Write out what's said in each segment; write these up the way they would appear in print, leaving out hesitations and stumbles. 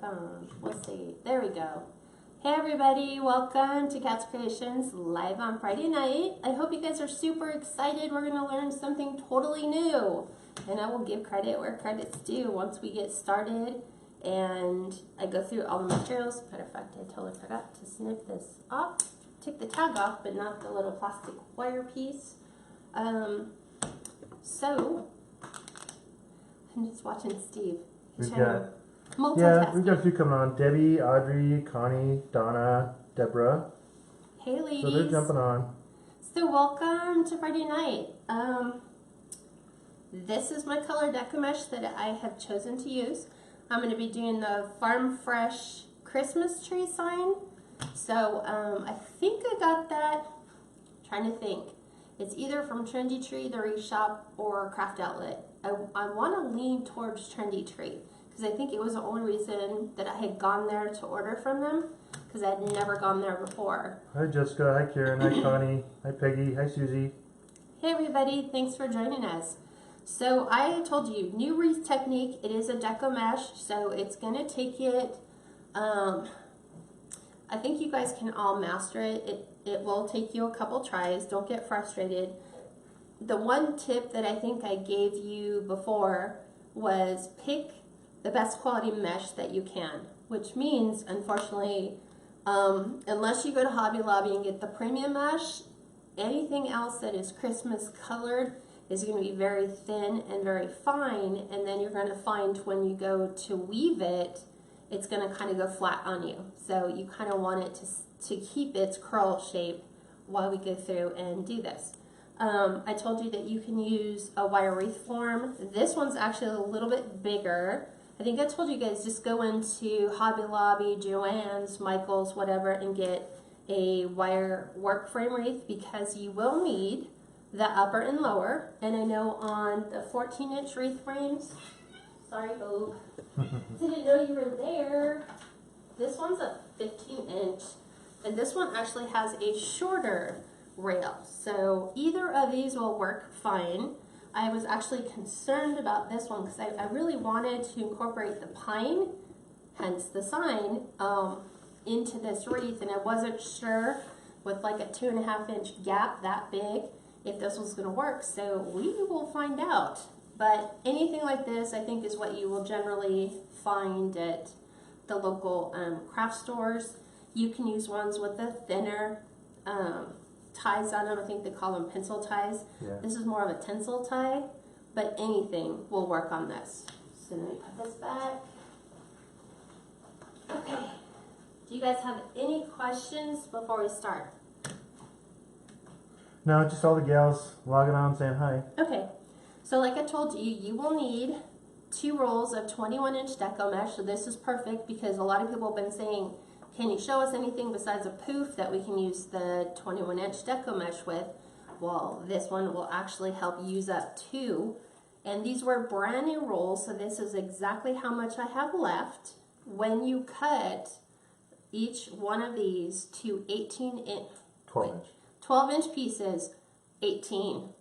phone. We'll see. There we go. Hey everybody, welcome to Kats Creations live on Friday night. I hope you guys are super excited. We're going to learn something totally new. And I will give credit where credit's due once we get started and I go through all the materials. Matter of fact, I totally forgot to snip this off. Took the tag off, but not the little plastic wire piece. So, I'm just watching Steve. He's We've trying got, to multitask. yeah, we've got a few coming on. Debbie, Audrey, Connie, Donna, Deborah. Hey ladies. So they're jumping on. So welcome to Friday night. This is my color Deco Mesh that I have chosen to use. I'm going to be doing the Farm Fresh Christmas tree sign. So I think I got that, trying to think. It's either from Trendy Tree, the Wreath Shop, or Craft Outlet. I want to lean towards Trendy Tree because I think it was the only reason that I had gone there to order from them because I had never gone there before. Hi Jessica, hi Karen, hi Connie, hi Peggy, hi Susie. Hey everybody, thanks for joining us. So I told you, new wreath technique. It is a Deco Mesh, so it's going to take it, I think you guys can all master it. It will take you a couple tries. Don't get frustrated. The one tip that I think I gave you before was pick the best quality mesh that you can, which means, unfortunately, unless you go to Hobby Lobby and get the premium mesh, anything else that is Christmas colored is going to be very thin and very fine, and then you're going to find when you go to weave it, it's going to kind of go flat on you. So you kind of want it to keep its curl shape while we go through and do this. I told you that you can use a wire wreath form. This one's actually a little bit bigger. I think I told you guys just go into Hobby Lobby, Joann's, Michael's, whatever, and get a wire work frame wreath because you will need the upper and lower. And I know on the 14-inch wreath frames, sorry, Vogue, didn't know you were there. This one's a 15-inch, and this one actually has a shorter rail. So either of these will work fine. I was actually concerned about this one because I really wanted to incorporate the pine, hence the sign, into this wreath, and I wasn't sure with like a 2.5-inch gap that big if this was going to work. So we will find out. But anything like this, I think, is what you will generally find at the local craft stores. You can use ones with the thinner ties on them. I think they call them pencil ties. Yeah. This is more of a tensile tie, but anything will work on this. So let me put this back. Okay. Do you guys have any questions before we start? No, just all the gals logging on saying hi. Okay. So like I told you, you will need 2 rolls of 21-inch Deco Mesh. So this is perfect because a lot of people have been saying, can you show us anything besides a poof that we can use the 21-inch Deco Mesh with? Well, this one will actually help use up 2. And these were brand new rolls, so this is exactly how much I have left. When you cut each one of these to 12-inch pieces, 18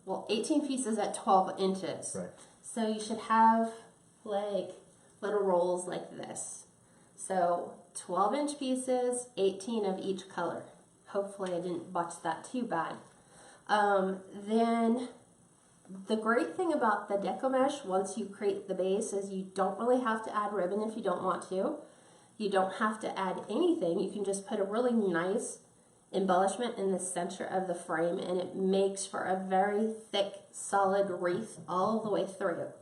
pieces at 12 inches. Right. So you should have like little rolls like this. So 12-inch pieces, 18 of each color. Hopefully I didn't botch that too bad. Then the great thing about the Deco Mesh, once you create the base, is you don't really have to add ribbon if you don't want to. You don't have to add anything. You can just put a really nice embellishment in the center of the frame, and it makes for a very thick, solid wreath all the way through.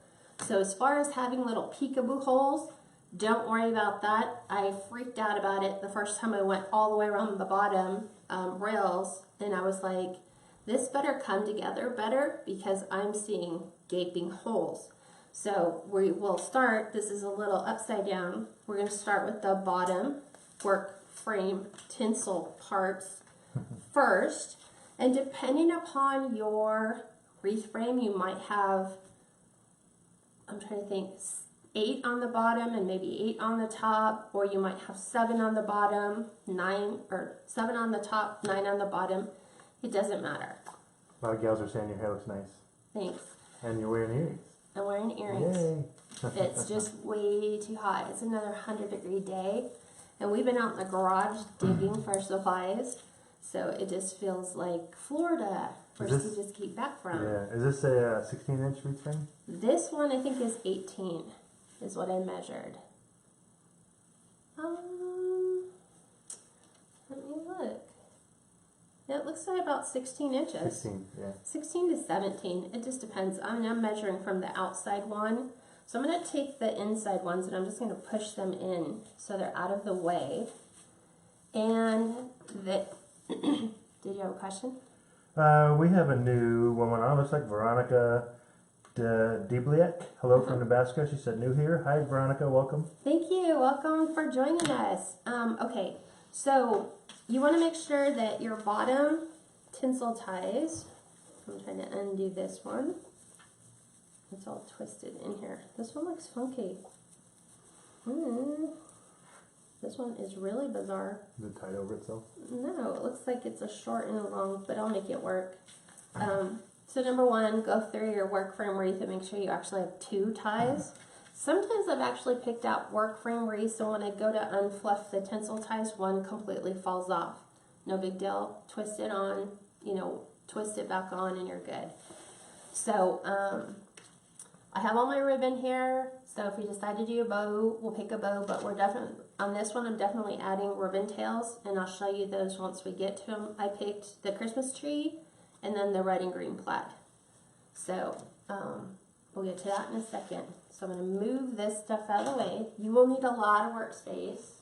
So as far as having little peekaboo holes, don't worry about that. I freaked out about it the first time I went all the way around the bottom rails, and I was like, this better come together better because I'm seeing gaping holes. So we will start, this is a little upside down. We're going to start with the bottom work frame tinsel parts first, and depending upon your wreath frame, you might have, I'm trying to think, 8 on the bottom and maybe 8 on the top, or you might have 7 on the bottom, 9, or 7 on the top, 9 on the bottom. It doesn't matter. A lot of gals are saying your hair looks nice. Thanks. And you're wearing earrings. I'm wearing earrings. Yay. It's just way too hot. It's another 100-degree day. And we've been out in the garage digging for supplies. So it just feels like Florida, where we just came back from. Yeah. Is this a 16-inch wreath frame? This one I think is 18, is what I measured. Let me look. It looks like about 16 inches. 16, yeah. 16 to 17. It just depends. I'm measuring from the outside one. So I'm going to take the inside ones and I'm just going to push them in so they're out of the way. And did you have a question? We have a new woman on. Looks like Veronica Debliek. Hello from Nebraska. She said new here. Hi, Veronica. Welcome. Thank you. Welcome for joining us. Okay, so you want to make sure that your bottom tinsel ties, I'm trying to undo this one. It's all twisted in here. This one looks funky. This one is really bizarre. Is it tied over itself? No, it looks like it's a short and a long, but I'll make it work. So number one, go through your work frame wreath and make sure you actually have 2 ties. Sometimes I've actually picked out work frame wreaths, so when I go to unfluff the tinsel ties, one completely falls off. No big deal. Twist it on, twist it back on and you're good. So I have all my ribbon here, so if you decide to do a bow, we'll pick a bow, but we're definitely, on this one, I'm definitely adding ribbon tails, and I'll show you those once we get to them. I picked the Christmas tree, and then the red and green plaid. So, we'll get to that in a second. So I'm going to move this stuff out of the way. You will need a lot of workspace.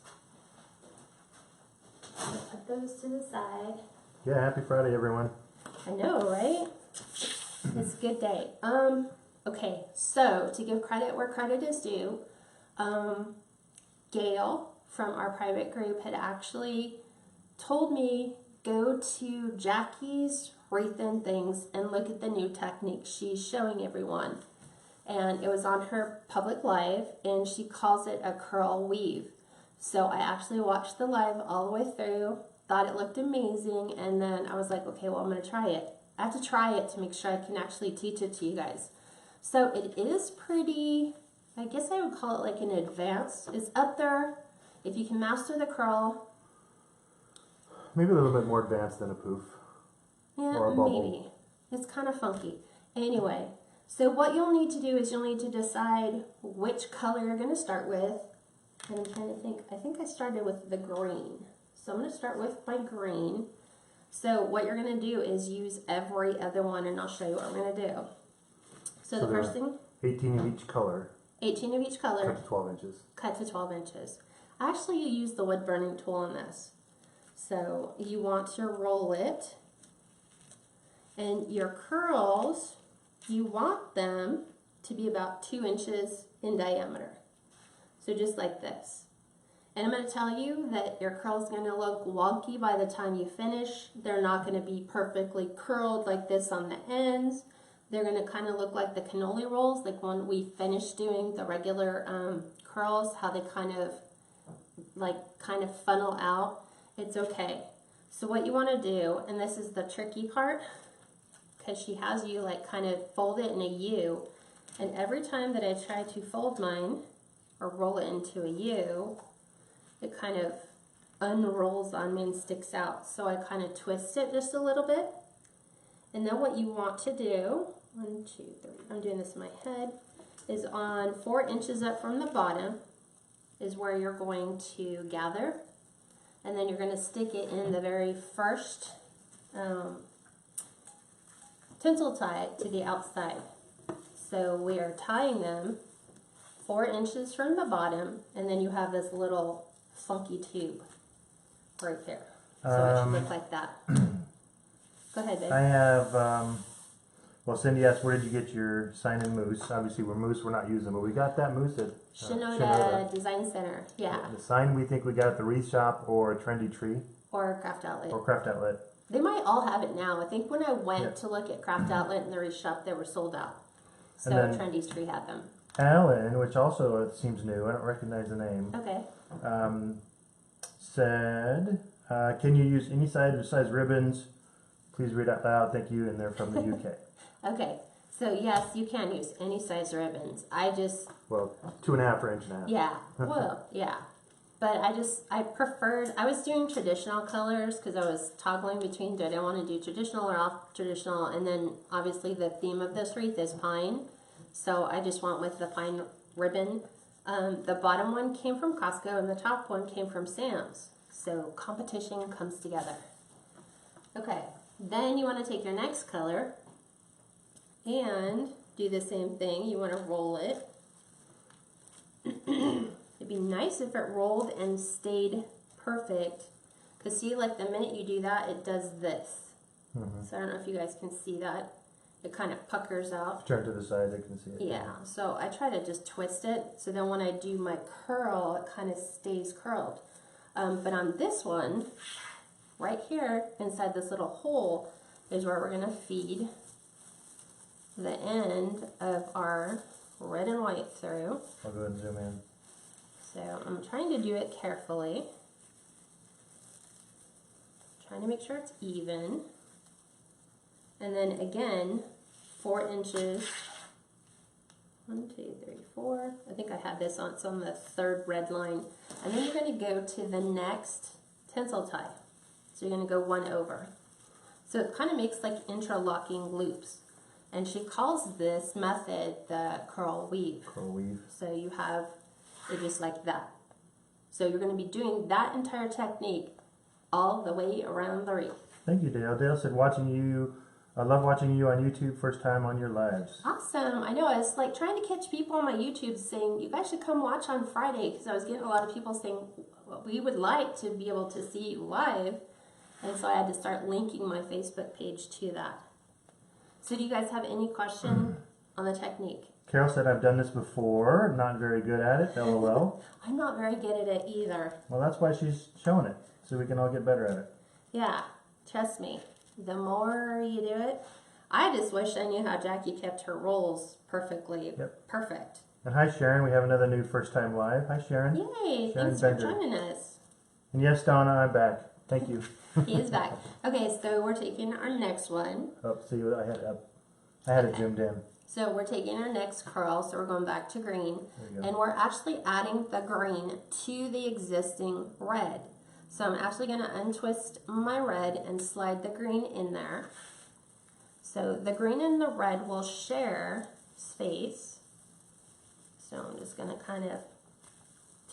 Put those to the side. Yeah, happy Friday, everyone. I know, right? It's a good day. Okay, so to give credit where credit is due, Gail from our private group had actually told me go to Jackie's Wreath and Things and look at the new technique she's showing everyone. And it was on her public live, and she calls it a curl weave. So I actually watched the live all the way through, thought it looked amazing, and then I was like, okay, well, I'm going to try it. I have to try it to make sure I can actually teach it to you guys. So it is pretty, I guess I would call it like an advanced. It's up there. If you can master the curl. Maybe a little bit more advanced than a poof. Yeah, or a bubble. maybe. It's kind of funky. Anyway, so what you'll need to do is you'll need to decide which color you're going to start with. And I'm trying to think. I think I started with the green. So I'm going to start with my green. So what you're going to do is use every other one, and I'll show you what we're going to do. So the first thing. 18 of each color. 18 of each color. Cut to 12 inches. Cut to 12 inches. Actually, you use the wood burning tool on this. So you want to roll it. And your curls, you want them to be about 2 inches in diameter. So just like this. And I'm going to tell you that your curl's going to look wonky by the time you finish. They're not going to be perfectly curled like this on the ends. They're going to kind of look like the cannoli rolls, like when we finish doing the regular curls, how they kind of funnel out. It's okay. So what you want to do, and this is the tricky part, because she has you like kind of fold it in a U, and every time that I try to fold mine or roll it into a U, it kind of unrolls on me and sticks out. So I kind of twist it just a little bit. And then what you want to do, 1, 2, 3, I'm doing this in my head, is on 4 inches up from the bottom is where you're going to gather. And then you're going to stick it in the very first tinsel tie to the outside. So we are tying them 4 inches from the bottom, and then you have this little funky tube right there. So it should look like that. Go ahead, babe. I have, well, Cindy asked, where did you get your sign and moose? Obviously, we're not using, but we got that moose at Shinoda Design Center, yeah. The sign we think we got at the Wreath Shop or Trendy Tree. Or Craft Outlet. Or Craft Outlet. They might all have it now. I think when I went to look at Craft Outlet and the Wreath Shop, they were sold out. So Trendy's Tree had them. Alan, which also seems new, I don't recognize the name. Okay. Said, can you use any size ribbons? Please read out loud. Thank you. And they're from the UK. Okay. So yes, you can use any size ribbons. I just, Well, 2.5 or 1.5 inches. yeah, well, yeah. But I preferred, I was doing traditional colors because I was toggling between, did I want to do traditional or off traditional? And then obviously the theme of this wreath is pine. So I just went with the pine ribbon. The bottom one came from Costco and the top one came from Sam's. So competition comes together. Okay, then you want to take your next color and do the same thing. You want to roll it. It'd be nice if it rolled and stayed perfect. Because see, like the minute you do that, it does this. So I don't know if you guys can see that. It kind of puckers out. Turn to the side, they can see it. Yeah, so I try to just twist it. So then when I do my curl, it kind of stays curled. But on this one, right here, inside this little hole, is where we're going to feed the end of our red and white through. I'll go ahead and zoom in. So I'm trying to do it carefully. Trying to make sure it's even. And then again, 4 inches. 1, 2, 3, 4. I think I had this on, it's on the third red line. And then you're going to go to the next tinsel tie. So you're going to go 1 over. So it kind of makes like interlocking loops. And she calls this method the curl weave. Curl weave. So you have it just like that. So you're going to be doing that entire technique all the way around the wreath. Thank you, Dale. Dale said, I love watching you on YouTube, first time on your lives. Awesome. I know. I was like trying to catch people on my YouTube saying, you guys should come watch on Friday, because I was getting a lot of people saying, well, we would like to be able to see you live. And so I had to start linking my Facebook page to that. So do you guys have any question on the technique? Carol said, I've done this before, not very good at it, LOL. I'm not very good at it either. Well, that's why she's showing it, so we can all get better at it. Yeah, trust me. The more you do it, I just wish I knew how Jackie kept her rolls perfectly. Yep. Perfect. And hi, Sharon. We have another new first time live. Hi, Sharon. Yay, Sharon thanks for Bender. joining us. And yes, Donna, I'm back. Thank you. He is back. Okay, so we're taking our next one. Oh, see what I had up. I had it zoomed in. So we're taking our next curl, so we're going back to green. There you go. And we're actually adding the green to the existing red. So I'm actually going to untwist my red and slide the green in there. So the green and the red will share space. So I'm just going to kind of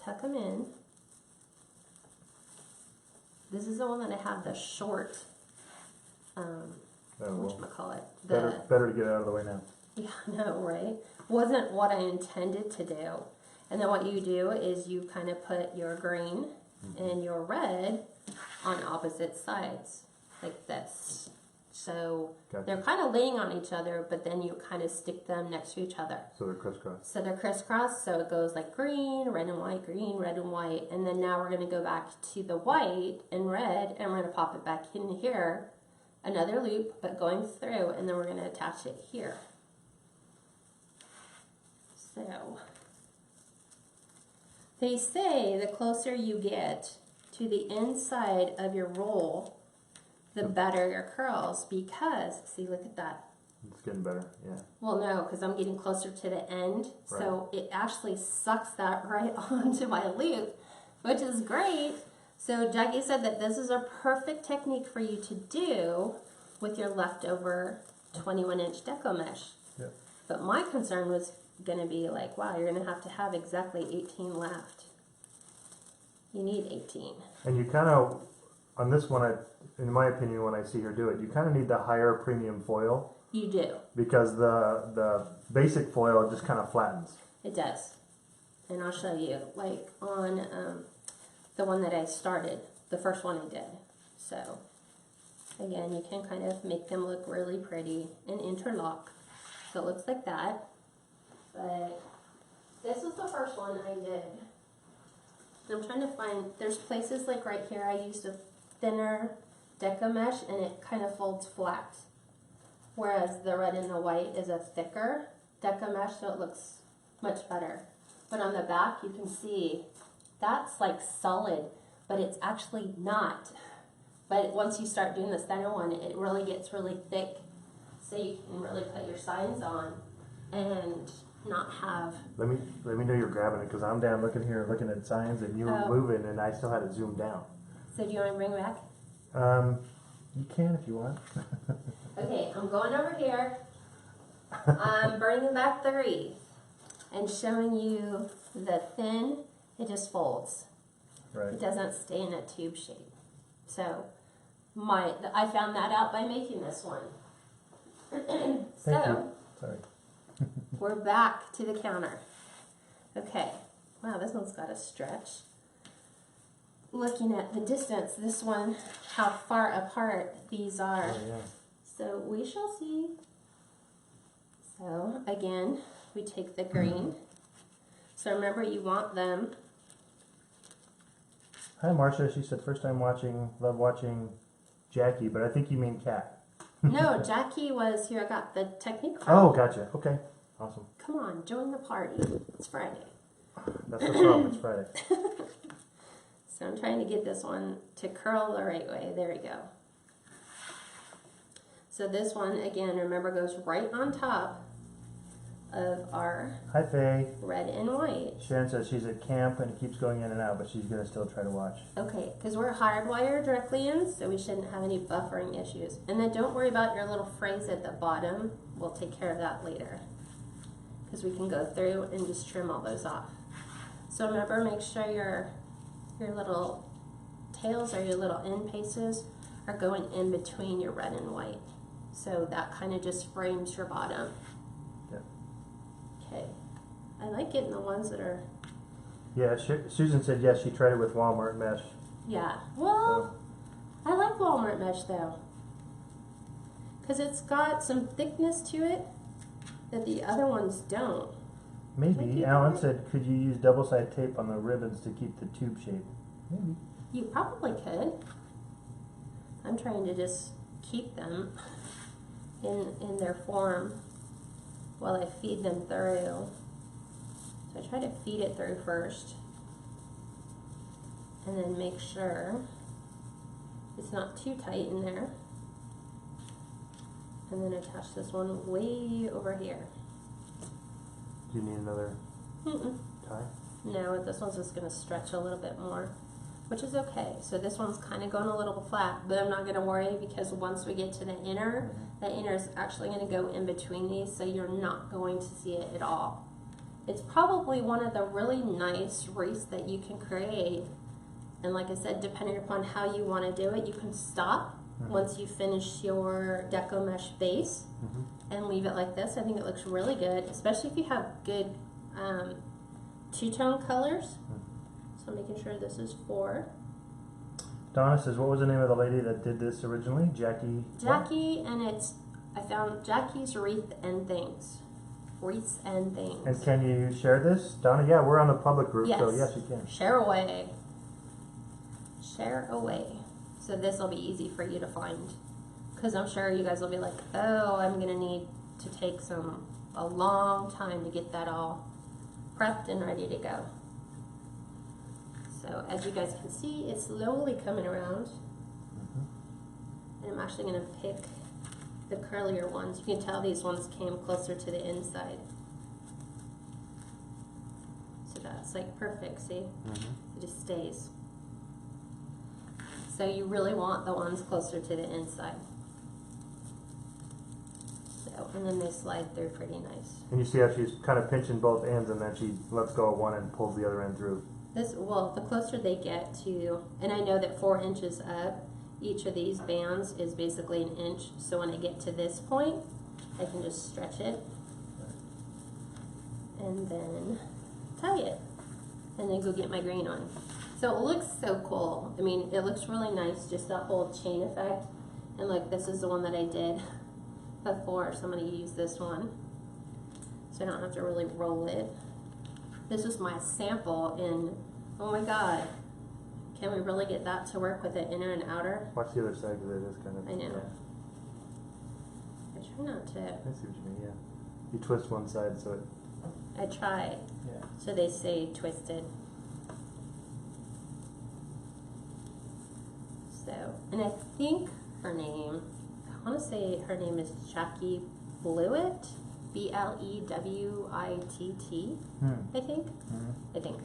tuck them in. This is the one that I have the short, whatchamacallit? Better to get it out of the way now. Yeah, I know, right? Wasn't what I intended to do. And then what you do is you kind of put your green and your red on opposite sides, like this. So Gotcha. they're kind of laying on each other, but then you kind of stick them next to each other. So they're crisscross. So they're crisscross, so it goes like green, red and white, green, red and white. And then now we're going to go back to the white and red, and we're going to pop it back in here. Another loop, but going through, and then we're going to attach it here. So they say the closer you get to the inside of your roll, the better your curls, because, see, look at that. It's getting better, yeah. Well, no, because I'm getting closer to the end, Right. so it actually sucks that right onto my loop, which is great. So Jackie said that this is a perfect technique for you to do with your leftover 21-inch Deco Mesh. Yep. But my concern was going to be like, wow, you're going to have exactly 18 left. You need 18. And you kind of, on this one, in my opinion, when I see her do it, you kind of need the higher premium foil. You do. Because the basic foil just kind of flattens. It does. And I'll show you, like on the one that I started, the first one I did. So, again, you can kind of make them look really pretty and interlock. So it looks like that. But this was the first one I did. And I'm trying to find, there's places like right here, I used a thinner Deco Mesh and it kind of folds flat. Whereas the red and the white is a thicker Deco Mesh, so it looks much better. But on the back, you can see that's like solid, but it's actually not. But once you start doing the thinner one, it really gets really thick. so you can really put your signs on and not have. Let me know you're grabbing it, because I'm down looking here, looking at signs, and you were moving, and I still had it zoomed down. So do you want to bring it back? You can if you want. Okay, I'm going over here. I'm bringing back the wreath and showing you the thin. It just folds. Right. It doesn't stay in a tube shape. So I found that out by making this one. Thank you. Sorry. We're back to the counter. Okay. Wow, this one's got a stretch. Looking at the distance, this one, how far apart these are. Oh, yeah. So we shall see. So again, we take the green. So remember, you want them. Hi, Marcia. She said first time watching, love watching Jackie, but I think you mean Cat. No, Jackie was here. I got the technique from. Oh, gotcha. Okay. Awesome. Come on, join the party. It's Friday. That's the problem. It's Friday. So I'm trying to get this one to curl the right way. There we go. So this one, again, remember, goes right on top of our Hi, Faye. red and white. Sharon says she's at camp and keeps going in and out, but she's going to still try to watch. Okay, because we're hardwired directly in, so we shouldn't have any buffering issues. And then don't worry about your little phrase at the bottom. We'll take care of that later, because we can go through and just trim all those off. So remember, make sure your little tails or your little end pieces are going in between your red and white. So that kind of just frames your bottom. Yeah. Okay. I like getting the ones that are... Yeah, Susan said yes, she tried it with Walmart mesh. Yeah. Well, I like Walmart mesh though, because it's got some thickness to it that the other ones don't. Maybe. Alan said, could you use double-side tape on the ribbons to keep the tube shape? Maybe. You probably could. I'm trying to just keep them in their form while I feed them through. So I try to feed it through first and then make sure it's not too tight in there. And then attach this one way over here. Do you need another tie? No, this one's just going to stretch a little bit more, which is okay. So this one's kind of going a little flat, but I'm not going to worry, because once we get to the inner is actually going to go in between these, so you're not going to see it at all. It's probably one of the really nice wreaths that you can create. And like I said, depending upon how you want to do it, you can stop once you finish your Deco Mesh base and leave it like this. I think it looks really good, especially if you have good two-tone colors. So I'm making sure this is 4. Donna says, what was the name of the lady that did this originally? Jackie? Jackie, and I found Jackie's Wreath and Things. Wreaths and Things. And can you share this? Donna, yeah, we're on the public group, Yes. so yes, you can. Share away. Share away. So this will be easy for you to find, because I'm sure you guys will be like, oh, I'm going to need to take a long time to get that all prepped and ready to go. So as you guys can see, it's slowly coming around. And I'm actually going to pick the curlier ones. You can tell these ones came closer to the inside. So that's like perfect, see? It just stays. So you really want the ones closer to the inside. So, and then they slide through pretty nice. And you see how she's kind of pinching both ends, and then she lets go of one and pulls the other end through. Well, the closer they get to, and I know that 4 inches up, each of these bands is basically an inch. So when I get to this point, I can just stretch it and then tie it, and then go get my green on. So it looks so cool. I mean, it looks really nice, just that whole chain effect. And like, this is the one that I did before, so I'm going to use this one so I don't have to really roll it. This is my sample in, oh my god, can we really get that to work with the inner and outer? Watch the other side, because it is kind of... I know. Yeah. I try not to. I see what you mean, yeah. You twist one side so it... I try. Yeah. So they stay twisted. So, and I think her name, oh want to say her name is Jackie Blewett, Blewitt, I think. I think.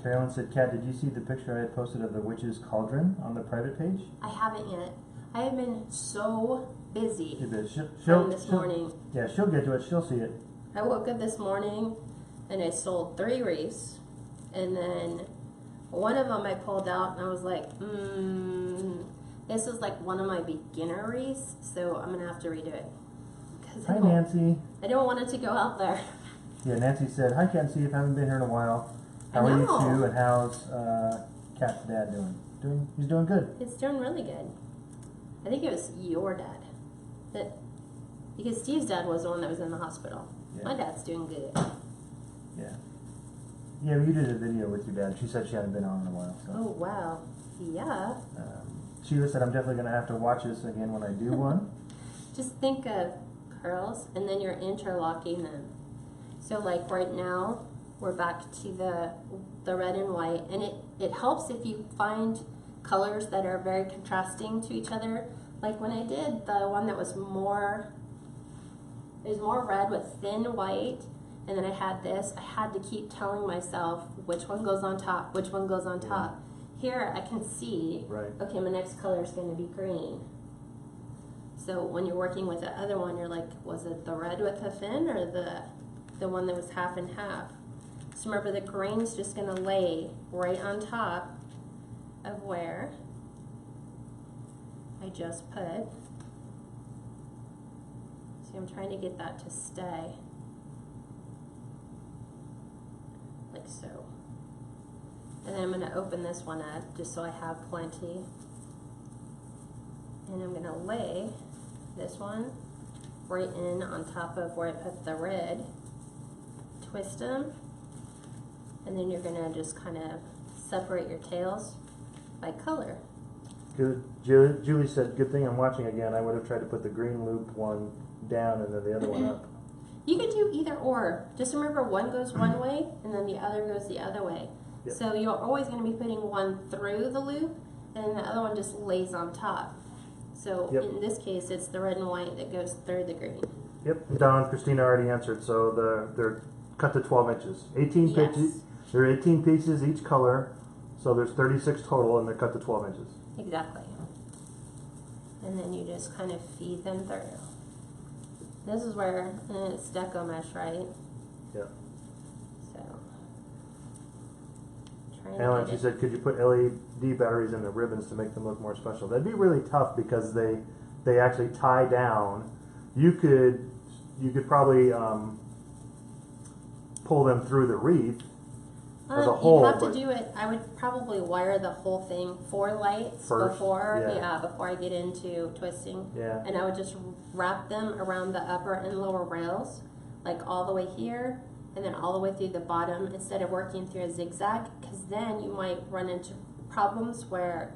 Carolyn said, Kat, did you see the picture I had posted of the witch's cauldron on the private page? I haven't yet. I have been so busy She'll this morning. Yeah, she'll get to it. She'll see it. I woke up this morning and I sold 3 wreaths, and then one of them I pulled out and I was like, this is like one of my beginner wreaths, so I'm gonna have to redo it. Hi, Nancy. I don't want it to go out there. Yeah, Nancy said, hi, Kat and Steve. Haven't been here in a while. How are you two? And how's Kat's dad doing? He's doing good. It's doing really good. I think it was your dad. Because Steve's dad was the one that was in the hospital. Yeah. My dad's doing good. Yeah. Yeah, you did a video with your dad. She said she hadn't been on in a while. So. Oh, wow. Yeah. Sheila said, I'm definitely going to have to watch this again when I do one. Just think of curls, and then you're interlocking them. So, like right now, we're back to the red and white, and it helps if you find colors that are very contrasting to each other. Like when I did the one that was more red with thin white, and then I had this, I had to keep telling myself which one goes on top, which one goes on top. Here I can see, okay, my next color is going to be green. So when you're working with the other one, you're like, was it the red with the thin or the one that was half and half? So remember, the green's just going to lay right on top of where I just put. See, I'm trying to get that to stay. Like so. And then I'm going to open this one up just so I have plenty. And I'm going to lay this one right in on top of where I put the red. Twist them. And then you're going to just kind of separate your tails by color. Good. Julie said, good thing I'm watching again. I would have tried to put the green loop one down and then the other one up. You could do either or. Just remember, one goes one way and then the other goes the other way. Yep. So you're always going to be putting one through the loop and the other one just lays on top. So in this case, it's the red and white that goes through the green. Yep. Don, Christina already answered. So they're cut to 12 inches. 18 pitches. There are 18 pieces each color. So there's 36 total, and they're cut to 12 inches. Exactly. And then you just kind of feed them through. This is where, and it's Deco Mesh, right? Yep. So. Alan, she said, could you put LED batteries in the ribbons to make them look more special? That'd be really tough because they actually tie down. You could probably pull them through the wreath as a whole. You'd have to do it. I would probably wire the whole thing 4 lights first, before I get into twisting. Yeah. And I would just wrap them around the upper and lower rails, like all the way here, and then all the way through the bottom instead of working through a zigzag, because then you might run into problems where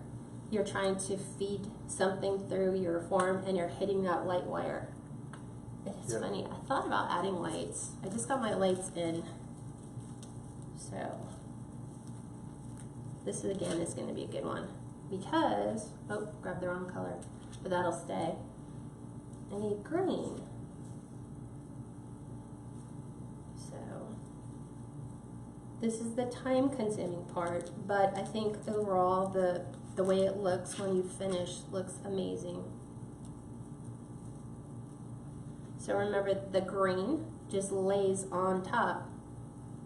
you're trying to feed something through your form and you're hitting that light wire. It's funny. I thought about adding lights. I just got my lights in. So this is, again, is going to be a good one because, oh, grabbed the wrong color, but that'll stay. I need green. So this is the time consuming part, but I think overall the way it looks when you finish looks amazing. So remember, the green just lays on top,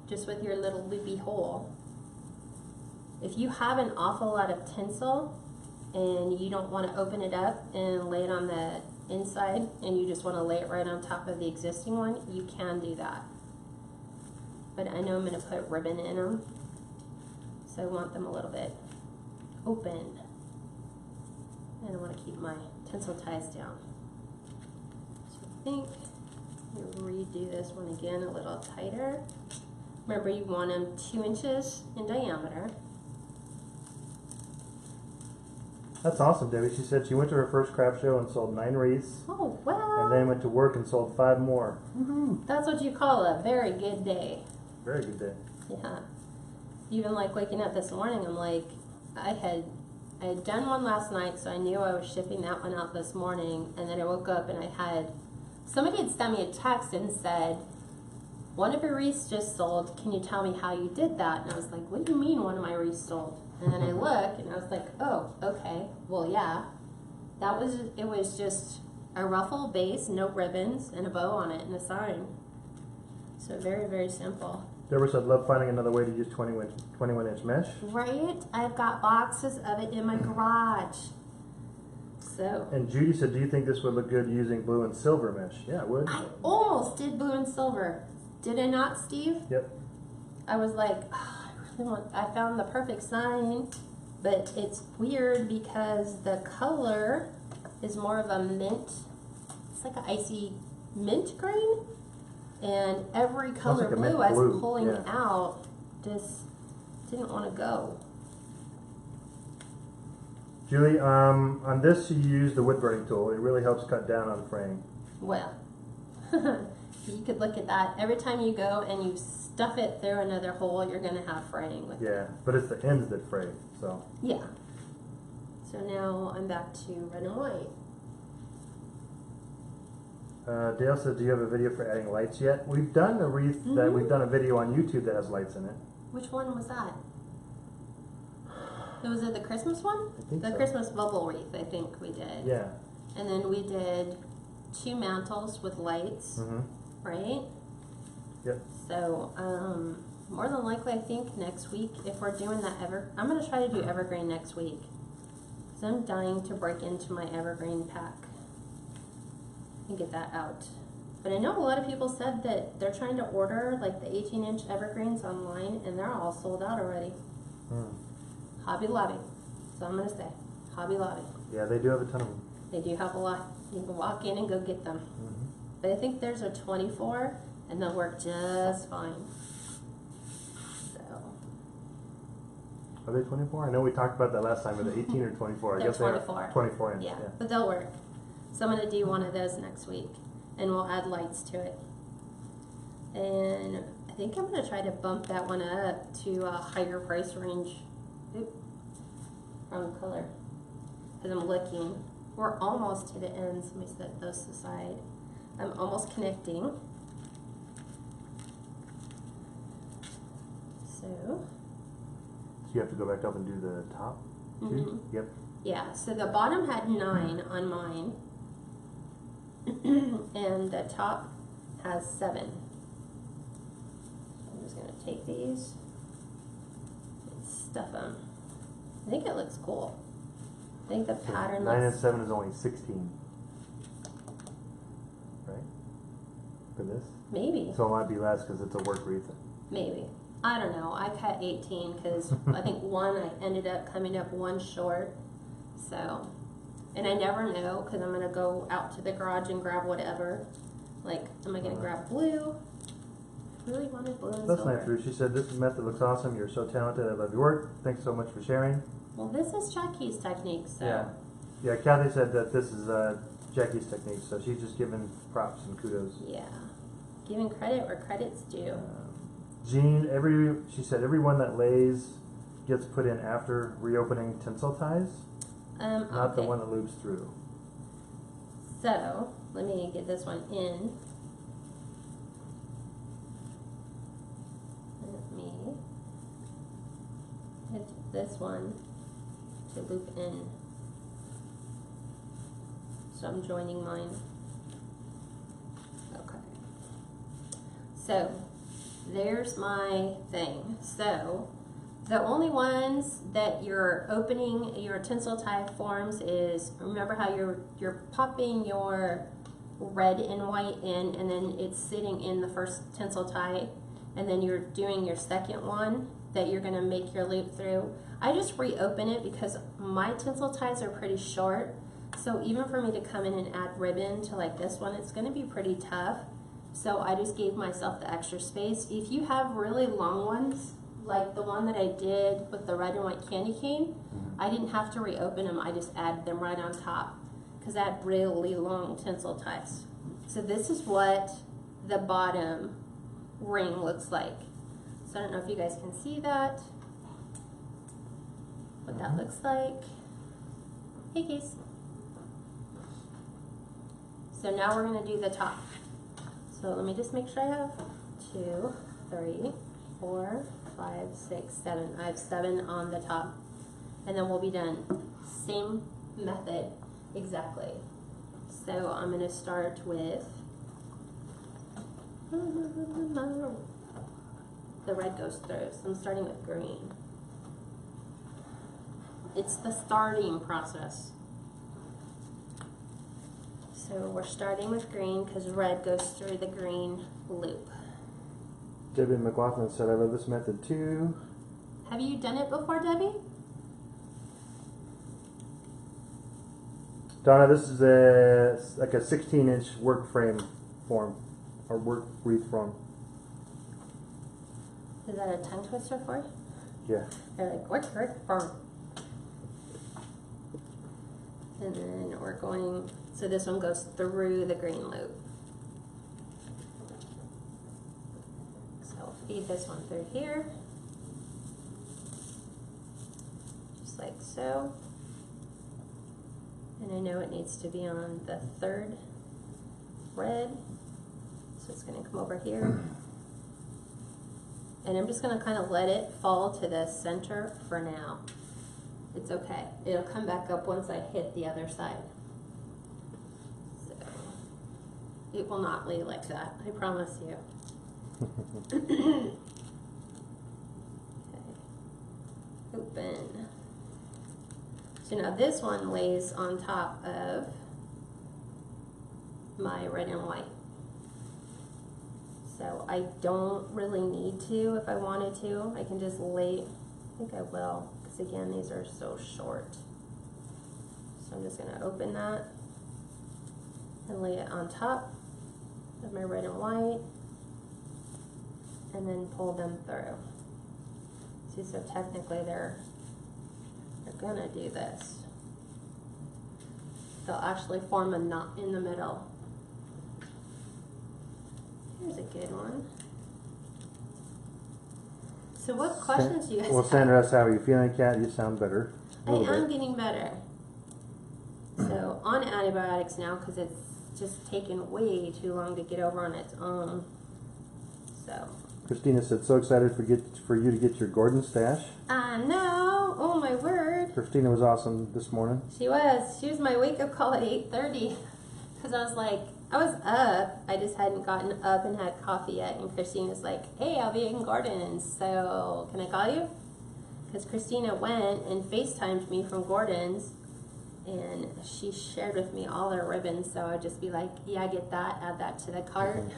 just with your little loopy hole. If you have an awful lot of tinsel and you don't want to open it up and lay it on the inside and you just want to lay it right on top of the existing one, you can do that. But I know I'm going to put ribbon in them, so I want them a little bit open. And I want to keep my tinsel ties down. So I think you redo this one again a little tighter. Remember, you want them 2 inches in diameter. That's awesome, Debbie. She said she went to her first craft show and sold 9 wreaths. Oh, wow. And then went to work and sold 5 more. Mm-hmm. That's what you call a very good day. Very good day. Yeah. Even like waking up this morning, I'm like, I I had done one last night, so I knew I was shipping that one out this morning, and then I woke up and somebody had sent me a text and said, one of your wreaths just sold, can you tell me how you did that? And I was like, what do you mean one of my wreaths sold? And then I look and I was like, oh, okay, well, yeah. It was just a ruffle base, no ribbons, and a bow on it and a sign. So very, very simple. Deborah said, love finding another way to use 21-inch mesh. Right? I've got boxes of it in my garage. So. And Judy said, do you think this would look good using blue and silver mesh? Yeah, it would. I almost did blue and silver. Did I not, Steve? Yep. I was like, I found the perfect sign, but it's weird because the color is more of a mint. It's like an icy mint green, and every color like blue I was pulling yeah. out just didn't want to go. Julie, on this you use the wood burning tool. It really helps cut down on fraying. Well, you could look at that. Every time you go and you stuff it through another hole, you're going to have fraying with it. Yeah, but it's the ends that fray, so. Yeah. So now I'm back to red and white. Dale says, do you have a video for adding lights yet? We've done a wreath that we've done a video on YouTube that has lights in it. Which one was that? Was it the Christmas one? I think the so. Christmas bubble wreath, I think we did. Yeah. And then we did 2 mantles with lights, right? Yep. So, more than likely, I think next week, if we're doing that I'm going to try to do evergreen next week. Because I'm dying to break into my evergreen pack and get that out. But I know a lot of people said that they're trying to order like the 18-inch evergreens online, and they're all sold out already. Hobby Lobby. So I'm going to say Hobby Lobby. Yeah, they do have a ton of them. They do have a lot. You can walk in and go get them. But I think there's a 24, and they'll work just fine. So. Are they 24? I know we talked about that last time. Are they 18 or 24? They're I guess 24. They are 24 inch. Yeah, but they'll work. So I'm going to do one of those next week, and we'll add lights to it. And I think I'm going to try to bump that one up to a higher price range. Oop. Wrong color. Because I'm looking. We're almost to the ends. Let me set those aside. I'm almost connecting. So you have to go back up and do the top? Yep. Yeah, so the bottom had 9 on mine. And the top has 7. I'm just going to take these and stuff them. I think it looks cool. I think the pattern 9 and looks... 7 is only 16. Right? For this? Maybe. So it might be less because it's a work wreath. Maybe. I don't know. I cut 18 because I think I ended up coming up 1 short. So, and I never know because I'm going to go out to the garage and grab whatever. Like, am I going to grab blue? I really wanted blue and That's silver. nice, Ruth. She said, this method looks awesome. You're so talented. I love your work. Thanks so much for sharing. Well, this is Jackie's technique, so. Yeah. Yeah, Kathy said that this is Jackie's technique, so she's just giving props and kudos. Yeah. Giving credit where credit's due. Jean, she said everyone that lays gets put in after reopening tinsel ties, not the one that loops through. So, let me get this one in. Let me hit this one to loop in. So I'm joining mine. Okay. So, there's my thing. So, the only ones that you're opening your tinsel tie forms is, remember how you're popping your red and white in, and then it's sitting in the first tinsel tie, and then you're doing your second one that you're going to make your loop through. I just reopen it because my tinsel ties are pretty short, so even for me to come in and add ribbon to like this one, it's going to be pretty tough. So I just gave myself the extra space. If you have really long ones, like the one that I did with the red and white candy cane, I didn't have to reopen them. I just added them right on top because I had really long tinsel ties. So this is what the bottom ring looks like. So I don't know if you guys can see that, what that looks like. Hey, Case. So now we're going to do the top. So let me just make sure I have 2, 3, 4, 5, 6, 7. I have 7 on the top. And then we'll be done. Same method, exactly. So I'm going to start with the red goes through. So I'm starting with green. It's the starting process. So we're starting with green because red goes through the green loop. Debbie McLaughlin said, I love this method too. Have you done it before, Debbie? Donna, this is like a 16-inch work frame form, or work wreath form. Is that a tongue twister for you? Yeah. They're like, what's work form? And then we're going, so this one goes through the green loop. So I'll feed this one through here. Just like so. And I know it needs to be on the 3rd red. So it's going to come over here. And I'm just going to kind of let it fall to the center for now. It's okay. It'll come back up once I hit the other side. So it will not lay like that, I promise you. Okay. Open. So now this one lays on top of my red and white. So I don't really need to. If I wanted to, I can just lay, I think I will, because again, these are so short. So I'm just going to open that and lay it on top of my red and white, and then pull them through. See, so technically they're going to do this. They'll actually form a knot in the middle. Here's a good one. So what questions do you guys have? Well, Sandra asked, how are you feeling, Kat? You sound better. I am getting better. So on antibiotics now because it's just taken way too long to get over on its own. So. Christina said, so excited for you to get your Gordon stash. I know. Oh my word. Christina was awesome this morning. She was. She was my wake-up call at 8:30 because I was like, I was up. I just hadn't gotten up and had coffee yet. And Christina's like, hey, I'll be in Gordon's. So can I call you? Because Christina went and FaceTimed me from Gordon's. And she shared with me all their ribbons. So I'd just be like, yeah, get that. Add that to the cart. Mm-hmm.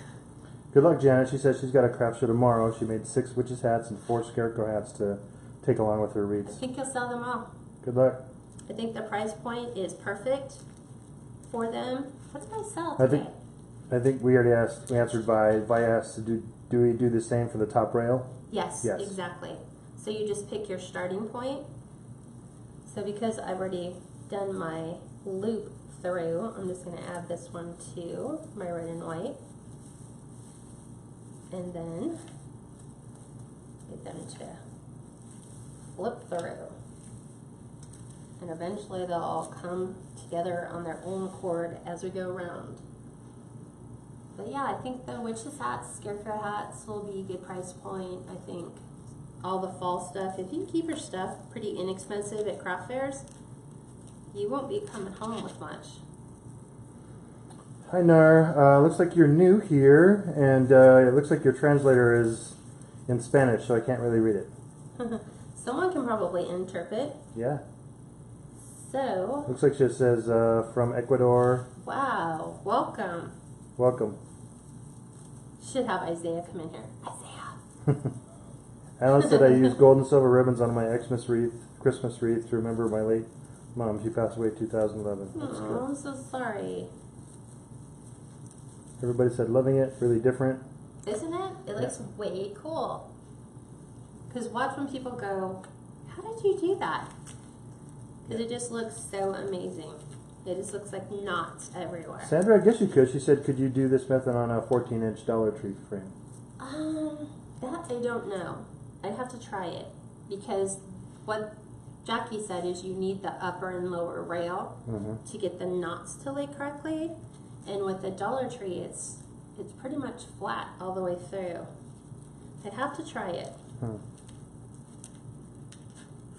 Good luck, Janet. She says she's got a craft show tomorrow. She made 6 witches hats and 4 scarecrow hats to take along with her I wreaths. think you'll sell them all. Good luck. I think the price point is perfect for them. What did I sell today? I think we already asked. We answered by asked to do we do the same for the top rail? Yes, exactly. So you just pick your starting point. So because I've already done my loop through, I'm just going to add this one to my red and white. And then get them to flip through. And eventually they'll all come together on their own accord as we go around. But yeah, I think the witches hats, scarecrow hats will be a good price point. I think all the fall stuff, if you keep your stuff pretty inexpensive at craft fairs, you won't be coming home with much. Hi, Nar. Looks like you're new here, and it looks like your translator is in Spanish, so I can't really read it. Someone can probably interpret. Yeah. So. Looks like she says from Ecuador. Wow. Welcome. Welcome. Should have Isaiah come in here. Isaiah. Alan said I used gold and silver ribbons on my Xmas Christmas wreath to remember my late mom. She passed away in 2011. That's good. I'm so sorry. Everybody said loving it, really different. Isn't it? It looks way cool. Because watch when people go, how did you do that? Because it just looks so amazing. It just looks like knots everywhere. Sandra, I guess you could. She said, could you do this method on a 14-inch Dollar Tree frame? That I don't know. I'd have to try it. Because what Jackie said is you need the upper and lower rail to get the knots to lay correctly. And with the Dollar Tree, it's pretty much flat all the way through. I'd have to try it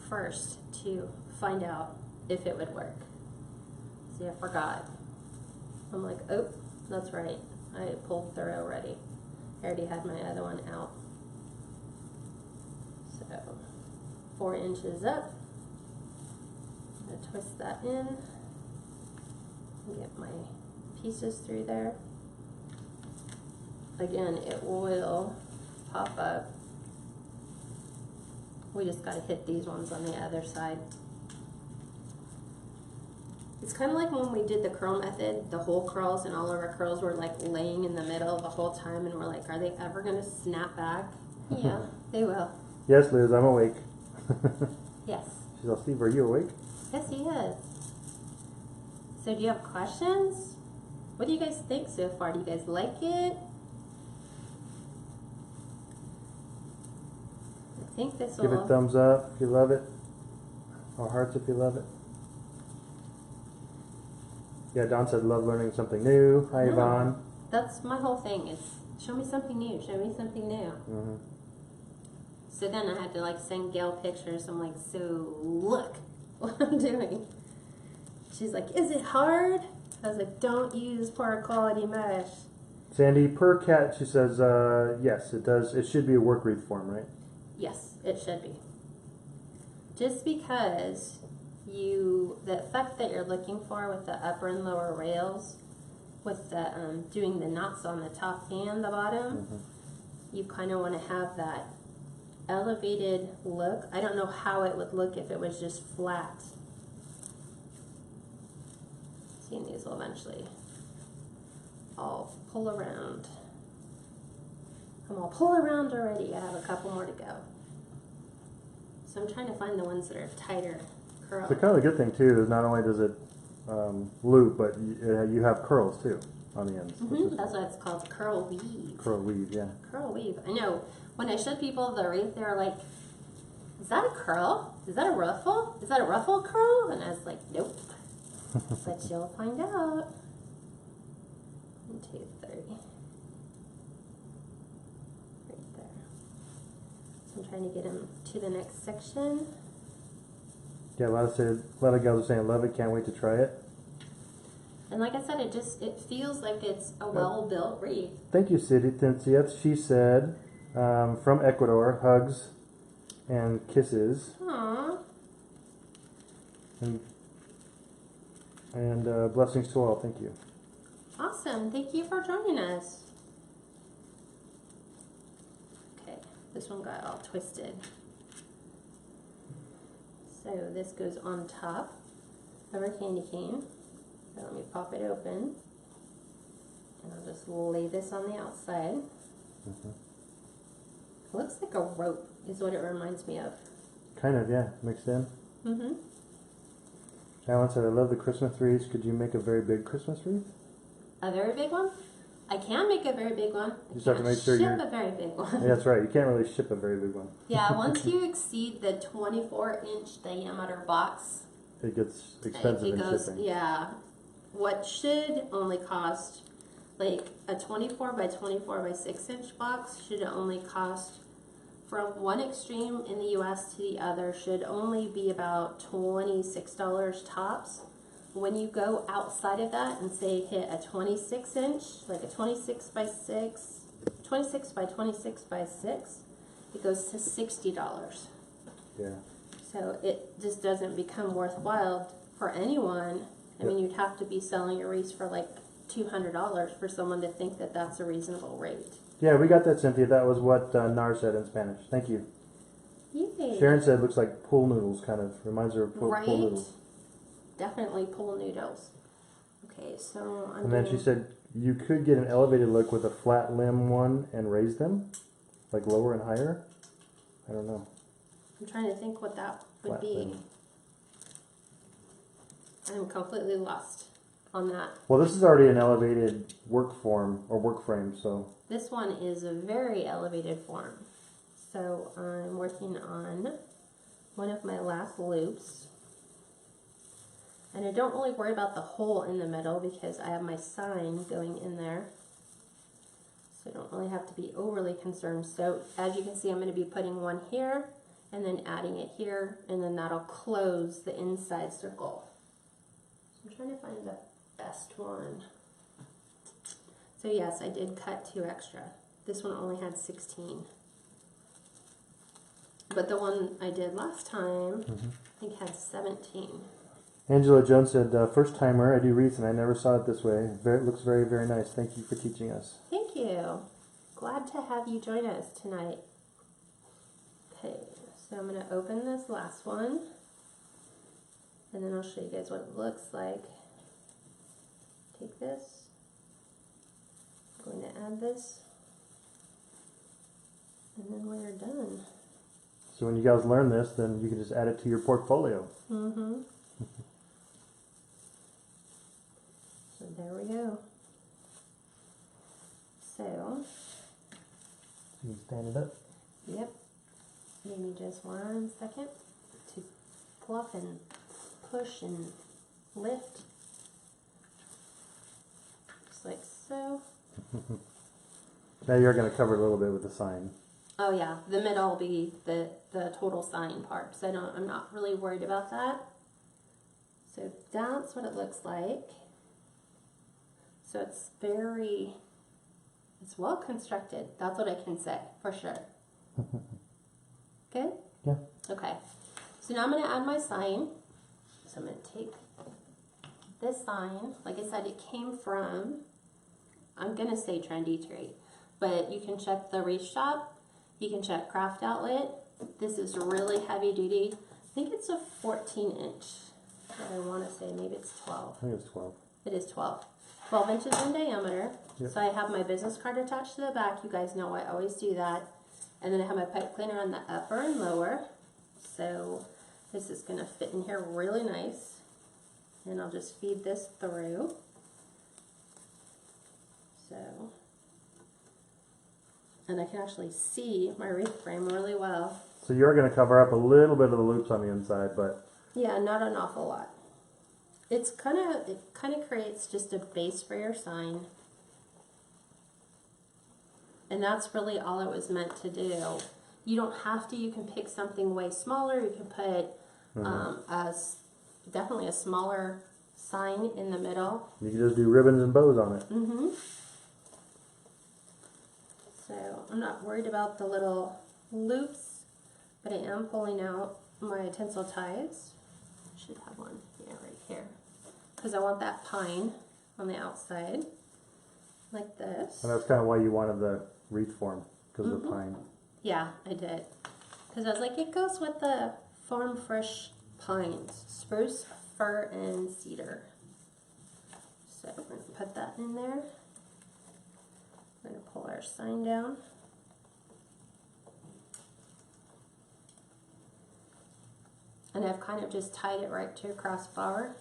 first to find out if it would work. See, I forgot. I'm like, oh, that's right. I pulled through already. I already had my other one out. So 4 inches up. I'm gonna twist that in and get my pieces through there. Again, it will pop up. We just gotta hit these ones on the other side. It's kind of like when we did the curl method, the whole curls, and all of our curls were like laying in the middle the whole time, and we're like, are they ever gonna snap back? Yeah, they will. Yes, Liz, I'm awake. Yes. She's all, Steve, are you awake? Yes, he is. So do you have questions? What do you guys think so far? Do you guys like it? I think this will... Give it a thumbs up if you love it. Or hearts if you love it. Yeah, Don said, love learning something new. Hi, Yvonne. That's my whole thing is, show me something new, show me something new. So then I had to like send Gail pictures. I'm like, so look what I'm doing. She's like, is it hard? I was like, don't use poor quality mesh. Sandy, per cat, she says, yes, it does. It should be a work wreath form, right? Yes, it should be. Just because the effect that you're looking for with the upper and lower rails, with the doing the knots on the top and the bottom, you kind of want to have that elevated look. I don't know how it would look if it was just flat. Seeing these will eventually all pull around. I'm all pull around already. I have a couple more to go. So I'm trying to find the ones that are tighter curls. The kind of good thing too is not only does it loop, but you have curls too on the ends. That's why it's called curl weave. Curl weave, yeah. Curl weave. I know. When I showed people the wreath, they were like, "Is that a curl? Is that a ruffle? Is that a ruffle curl?" And I was like, "Nope." But you'll find out. 1, 2, 3. Right there. So I'm trying to get him to the next section. Yeah, a lot of gals are saying, love it, can't wait to try it. And like I said, it feels like it's a well-built wreath. Thank you, Cynthia. She said, from Ecuador, hugs and kisses. Aww. And blessings to all. Thank you. Awesome. Thank you for joining us. Okay, this one got all twisted. So this goes on top of our candy cane. So let me pop it open. And I'll just lay this on the outside. It looks like a rope is what it reminds me of. Kind of, yeah. Mixed in. Alan said, I love the Christmas wreaths. Could you make a very big Christmas wreath? A very big one? I can make a very big one. You just have to make sure ship a very big one. Yeah, that's right. You can't really ship a very big one. Yeah, once you exceed the 24-inch diameter box, it gets expensive in shipping. Yeah. What should only cost, like a 24 by 24 by 6-inch box should only cost, from one extreme in the US to the other, should only be about $26 tops. When you go outside of that and say hit a 26-inch, like a 26 by 26 by 6, it goes to $60. Yeah. So it just doesn't become worthwhile for anyone. I mean, you'd have to be selling your wreaths for like $200 for someone to think that that's a reasonable rate. Yeah, we got that, Cynthia. That was what Nar said in Spanish. Thank you. Yay. Sharon said, looks like pool noodles, kind of. Reminds her of pool noodles. Definitely pool noodles. Okay, so And then she said, you could get an elevated look with a flat limb one and raise them, like lower and higher. I don't know. I'm trying to think what that would Flat be. limb. I'm completely lost on that. Well, this is already an elevated work form or work frame, so. This one is a very elevated form. So I'm working on one of my last loops. And I don't really worry about the hole in the middle because I have my sign going in there. So I don't really have to be overly concerned. So as you can see, I'm going to be putting one here and then adding it here, and then that'll close the inside circle. So I'm trying to find the best one. So yes, I did cut 2 extra. This one only had 16. But the one I did last time, I think had 17. Angela Jones said, first timer, I do wreaths and I never saw it this way. It looks very, very nice. Thank you for teaching us. Thank you. Glad to have you join us tonight. Okay, so I'm going to open this last one. And then I'll show you guys what it looks like. Take this. I'm going to add this. And then we are done. So when you guys learn this, then you can just add it to your portfolio. Mm-hmm. So there we go. So you can stand it up. Yep. Give me just 1 second to fluff and push and lift. Just like so. Now you're going to cover it a little bit with the sign. Oh yeah, the middle will be the total sign part. So I'm not really worried about that. So that's what it looks like. So it's well constructed. That's what I can say for sure. Good? Yeah. Okay. So now I'm going to add my sign. So I'm going to take this sign. Like I said, it came from, I'm going to say Trendy Tree, but you can check the Wreath Shop. You can check Craft Outlet. This is really heavy duty. I think it's a 14-inch. What I want to say, maybe it's 12. I think it's 12. It is 12. 12 inches in diameter. Yep. So I have my business card attached to the back. You guys know I always do that. And then I have my pipe cleaner on the upper and lower. So this is going to fit in here really nice. And I'll just feed this through. So, and I can actually see my wreath frame really well. So you're going to cover up a little bit of the loops on the inside, but yeah, not an awful lot. It kind of creates just a base for your sign. And that's really all it was meant to do. You don't have to. You can pick something way smaller. You can put definitely a smaller sign in the middle. You can just do ribbons and bows on it. Mm-hmm. So I'm not worried about the little loops, but I am pulling out my tinsel ties. Should have one, yeah, right here. Because I want that pine on the outside, like this. And that's kind of why you wanted the wreath form, because of the pine. Yeah, I did. Because I was like, it goes with the Farm Fresh pines, spruce, fir, and cedar. So we're going to put that in there. We're going to pull our sign down. And I've kind of just tied it right to a crossbar.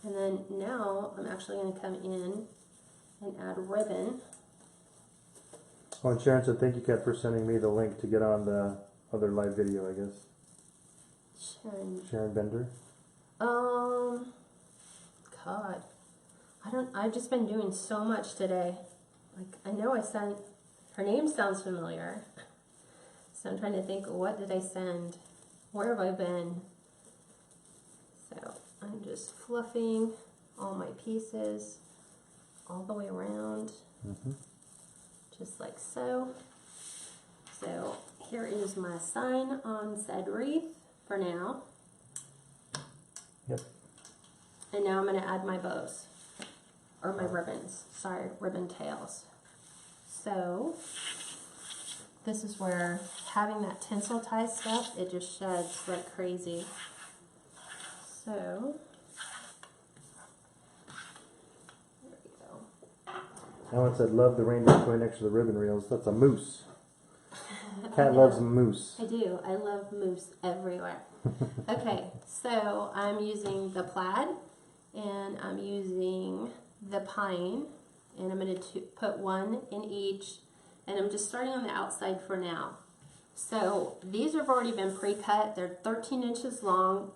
And then now I'm actually going to come in and add ribbon. Oh, and Sharon said, thank you, Kat, for sending me the link to get on the other live video, I guess. Sharon Bender. God. I've just been doing so much today. Like, I know I sent, her name sounds familiar. So I'm trying to think, what did I send? Where have I been? So I'm just fluffing all my pieces all the way around. Just like so. So here is my sign on said wreath for now. Yep. And now I'm going to add my bows. Or my ribbons. Sorry, ribbon tails. So this is where having that tinsel tie stuff, it just sheds like crazy. So there we go. Alan said, love the reindeer toy next to the ribbon reels. That's a moose. Kat loves a moose. I do. I love moose everywhere. Okay, so I'm using the plaid and I'm using the pine, and I'm going to put one in each, and I'm just starting on the outside for now. So these have already been pre-cut. They're 13 inches long.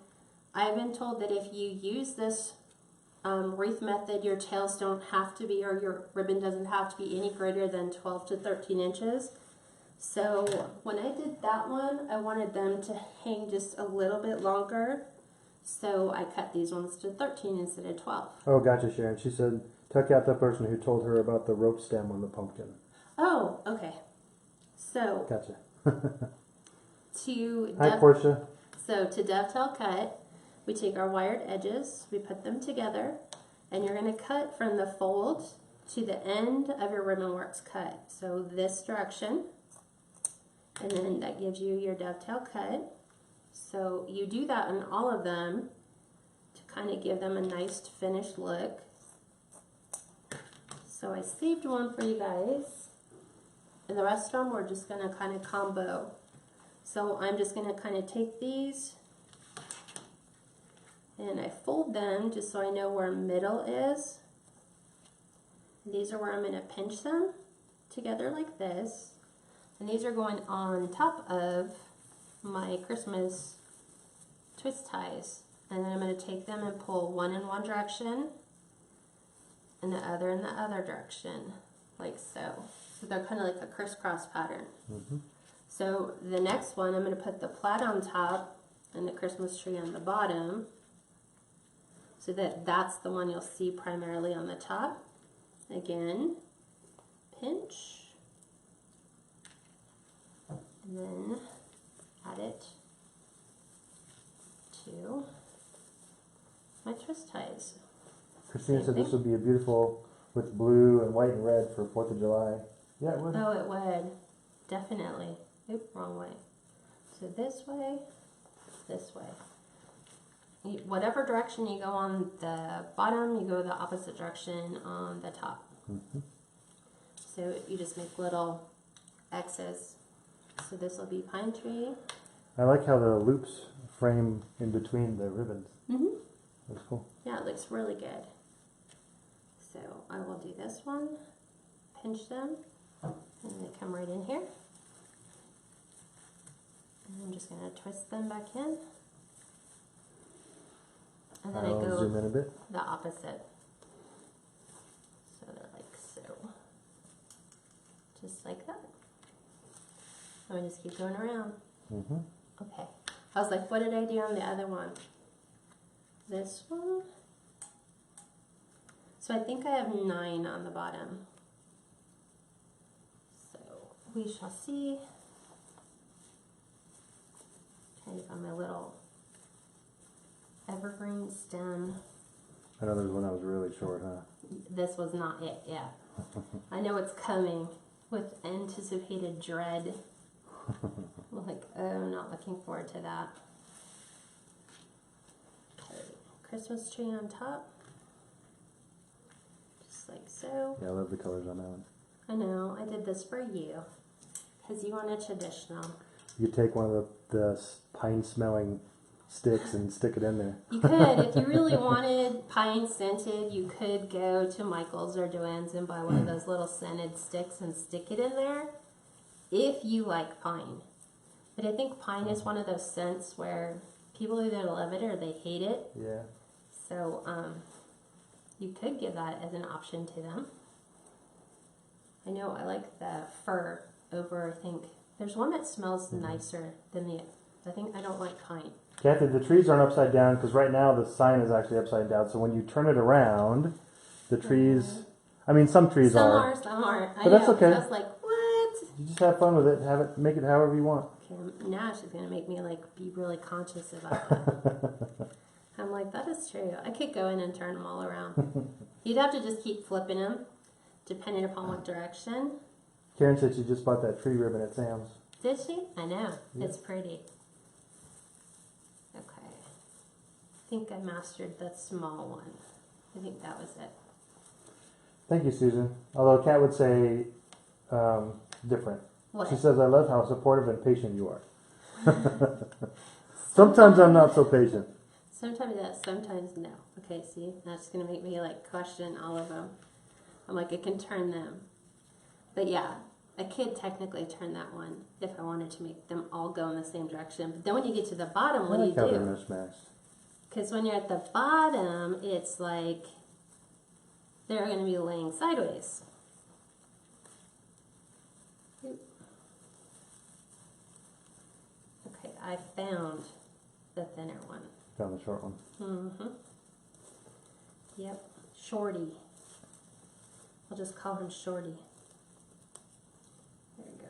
I've been told that if you use this wreath method, your tails don't have to be, or your ribbon doesn't have to be any greater than 12 to 13 inches. So when I did that one, I wanted them to hang just a little bit longer. So I cut these ones to 13 instead of 12. Oh, gotcha, Sharon. She said, tuck out the person who told her about the rope stem on the pumpkin. Oh, okay. So Gotcha. Hi, Portia. So to dovetail cut, we take our wired edges, we put them together, and you're going to cut from the fold to the end of your ribbon works cut. So this direction, and then that gives you your dovetail cut. So you do that on all of them to kind of give them a nice finished look. So I saved one for you guys, and the rest of them we're just going to kind of combo. So I'm just going to kind of take these and I fold them just so I know where middle is. These are where I'm going to pinch them together like this. And these are going on top of my Christmas twist ties. And then I'm going to take them and pull one in one direction and the other in the other direction, like so. So they're kind of like a crisscross pattern. Mm-hmm. So the next one, I'm going to put the plaid on top and the Christmas tree on the bottom, so that that's the one you'll see primarily on the top. Again, pinch, and then add it to my twist ties. Christina said this would be a beautiful with blue and white and red for 4th of July. Yeah, it would. Oh, it would. Definitely. Oop, wrong way. So this way, this way. Whatever direction you go on the bottom, you go the opposite direction on the top. Mm-hmm. So you just make little X's. So this will be pine tree. I like how the loops frame in between the ribbons. Mm-hmm. That's cool. Yeah, it looks really good. So I will do this one, pinch them, and they come right in here. And I'm just going to twist them back in. And then I go zoom in a bit. The opposite. So they're like so. Just like that. I'm going to just keep going around. Mm-hmm. Okay. I was like, what did I do on the other one? This one. So I think I have 9 on the bottom. So we shall see. Trying to find my little evergreen stem. I know there's one that was really short, huh? This was not it yet. I know it's coming with anticipated dread. Like, oh, I'm not looking forward to that. Okay, Christmas tree on top. Just like so. Yeah, I love the colors on that one. I know, I did this for you. Because you want a traditional. You could take one of the pine smelling sticks and stick it in there. You could. If you really wanted pine scented, you could go to Michael's or Joann's and buy one of those little scented sticks and stick it in there. If you like pine. But I think pine is one of those scents where people either love it or they hate it. Yeah. So you could give that as an option to them. I know I like the fir over, I think. There's one that smells nicer than the, I don't like pine. Kathy, the trees aren't upside down because right now the sign is actually upside down. So when you turn it around, the trees, I mean, some trees are. Some aren't. But that's okay. I was like, what? You just have fun with it. Make it however you want. Okay, now she's going to make me like be really conscious about that. I'm like, that is true. I could go in and turn them all around. You'd have to just keep flipping them depending upon what direction. Karen said she just bought that tree ribbon at Sam's. Did she? I know. Yeah. It's pretty. Okay. I think I mastered the small one. I think that was it. Thank you, Susan. Although Kat would say different. What? She says, I love how supportive and patient you are. Sometimes I'm not so patient. Sometimes yes, sometimes no. Okay, see? That's going to make me like question all of them. I'm like, I can turn them. But yeah, I could technically turn that one if I wanted to make them all go in the same direction. But then when you get to the bottom, what do you how they're do? mismatched. Because when you're at the bottom, it's like they're going to be laying sideways. Okay, I found the thinner one. Found the short one. Mm-hmm. Yep, Shorty. I'll just call him Shorty. There we go.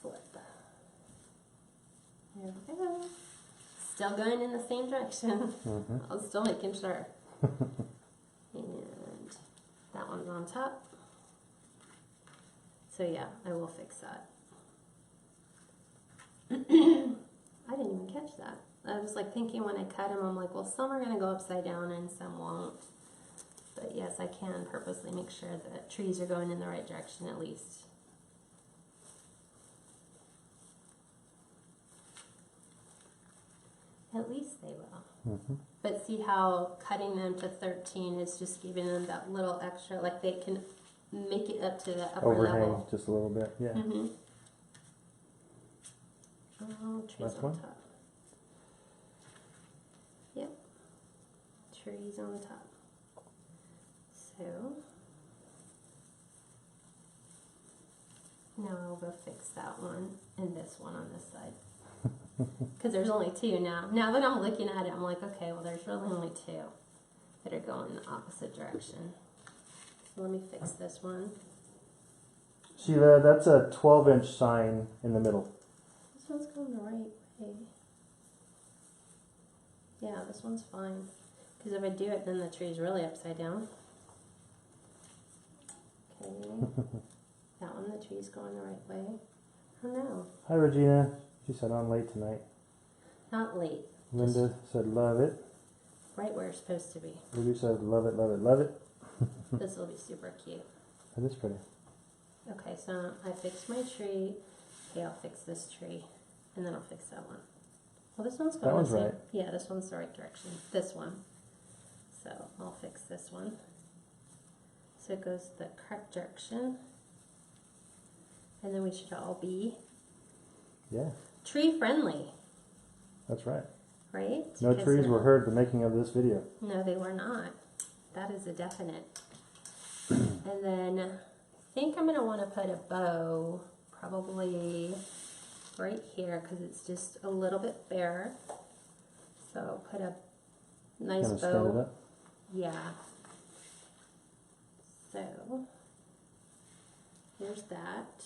Flip. There we go. Still going in the same direction. Mm-hmm. I was still making sure. And that one's on top. So yeah, I will fix that. I didn't even catch that. I was like thinking when I cut them, I'm like, well, some are going to go upside down and some won't. But yes, I can purposely make sure that trees are going in the right direction at least. At least they will. Mm-hmm. But see how cutting them to 13 is just giving them that little extra, like they can make it up to the upper Overhang level. just a little bit, yeah. Mm-hmm. Oh, trees Last on one? top. Yep. Trees on the top. So now I'll go fix that one and this one on this side. Because there's only two now. Now that I'm looking at it, I'm like, okay, well, there's really only two that are going in the opposite direction. So let me fix this one. Sheila, that's a 12-inch sign in the middle. This one's going the right way. Yeah, this one's fine. Because if I do it, then the tree's really upside down. Okay. That one, the tree's going the right way. Oh no. Hi, Regina. She said I'm late tonight. Not late. Linda said love it. Right where it's supposed to be. Ruby said love it, love it, love it. This will be super cute. That is pretty. Okay, so I fixed my tree. Okay, I'll fix this tree. And then I'll fix that one. Well, this one's going That one's the same. right. Yeah, this one's the right direction. This one. So I'll fix this one. So it goes the correct direction. And then we should all be Yeah, tree friendly, that's right. right? No Because trees were hurt in the making of this video. No, they were not. That is a definite. And then I think I'm going to want to put a bow probably right here because it's just a little bit bare. So I'll put a nice Gonna stand it bow. up. Yeah. So there's that.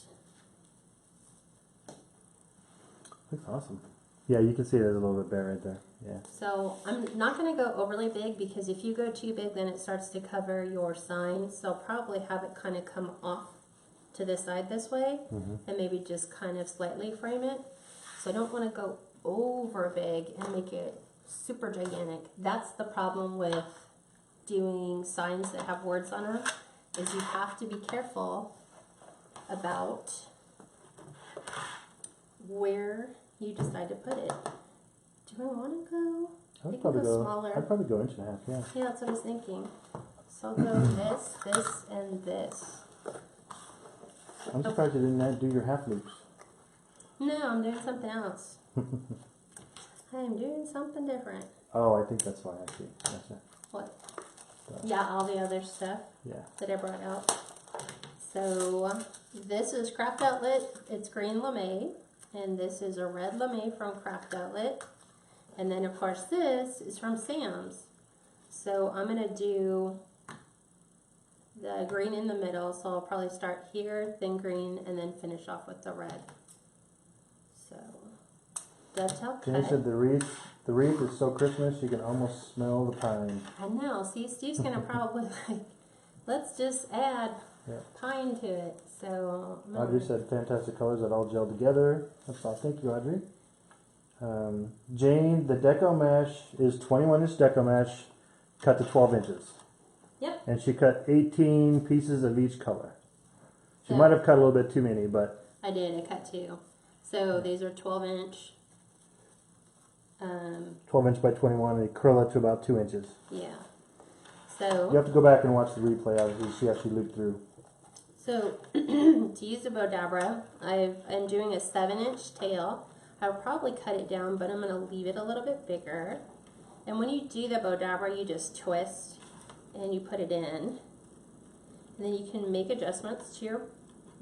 Looks awesome. Yeah, you can see there's a little bit bare right there. Yeah. So I'm not going to go overly big because if you go too big, then it starts to cover your sign. So I'll probably have it kind of come off to the side this way and maybe just kind of slightly frame it. So I don't want to go over big and make it super gigantic. That's the problem with doing signs that have words on them, is you have to be careful about where you decide to put it. Do I want to go? I I would can probably go go. smaller. I'd probably go inch and a half. Yeah. Yeah, that's what I was thinking. So I'll go this, this, and this. I'm surprised you didn't do your half loops. No, I'm doing something else. I am doing something different. Oh, I think that's why I see. Gotcha. What? Yeah, all the other stuff Yeah. that I brought out. So this is Craft Outlet. It's green lame. And this is a red lame from Craft Outlet. And then of course this is from Sam's. So I'm going to do the green in the middle. So I'll probably start here, then green, and then finish off with the red. So dovetail Jenny cut. said the wreath is so Christmas you can almost smell the pine. I know. See, Steve's going to probably like, let's just add pine to it. So Audrey said fantastic colors that all gel together. That's all. Thank you, Audrey. Jane, the Deco Mesh is 21-inch Deco Mesh cut to 12 inches. Yep. And she cut 18 pieces of each color. She Yeah. might have cut a little bit too many, but... I did. I cut two. So these are 12-inch. 12 inch by 21, and they curl up to about 2 inches. Yeah. So You have to go back and watch the replay. Obviously, see how she looped through. So to use the Bodabra, I'm doing a 7-inch tail. I'll probably cut it down, but I'm going to leave it a little bit bigger. And when you do the Bodabra, you just twist and you put it in. And then you can make adjustments to your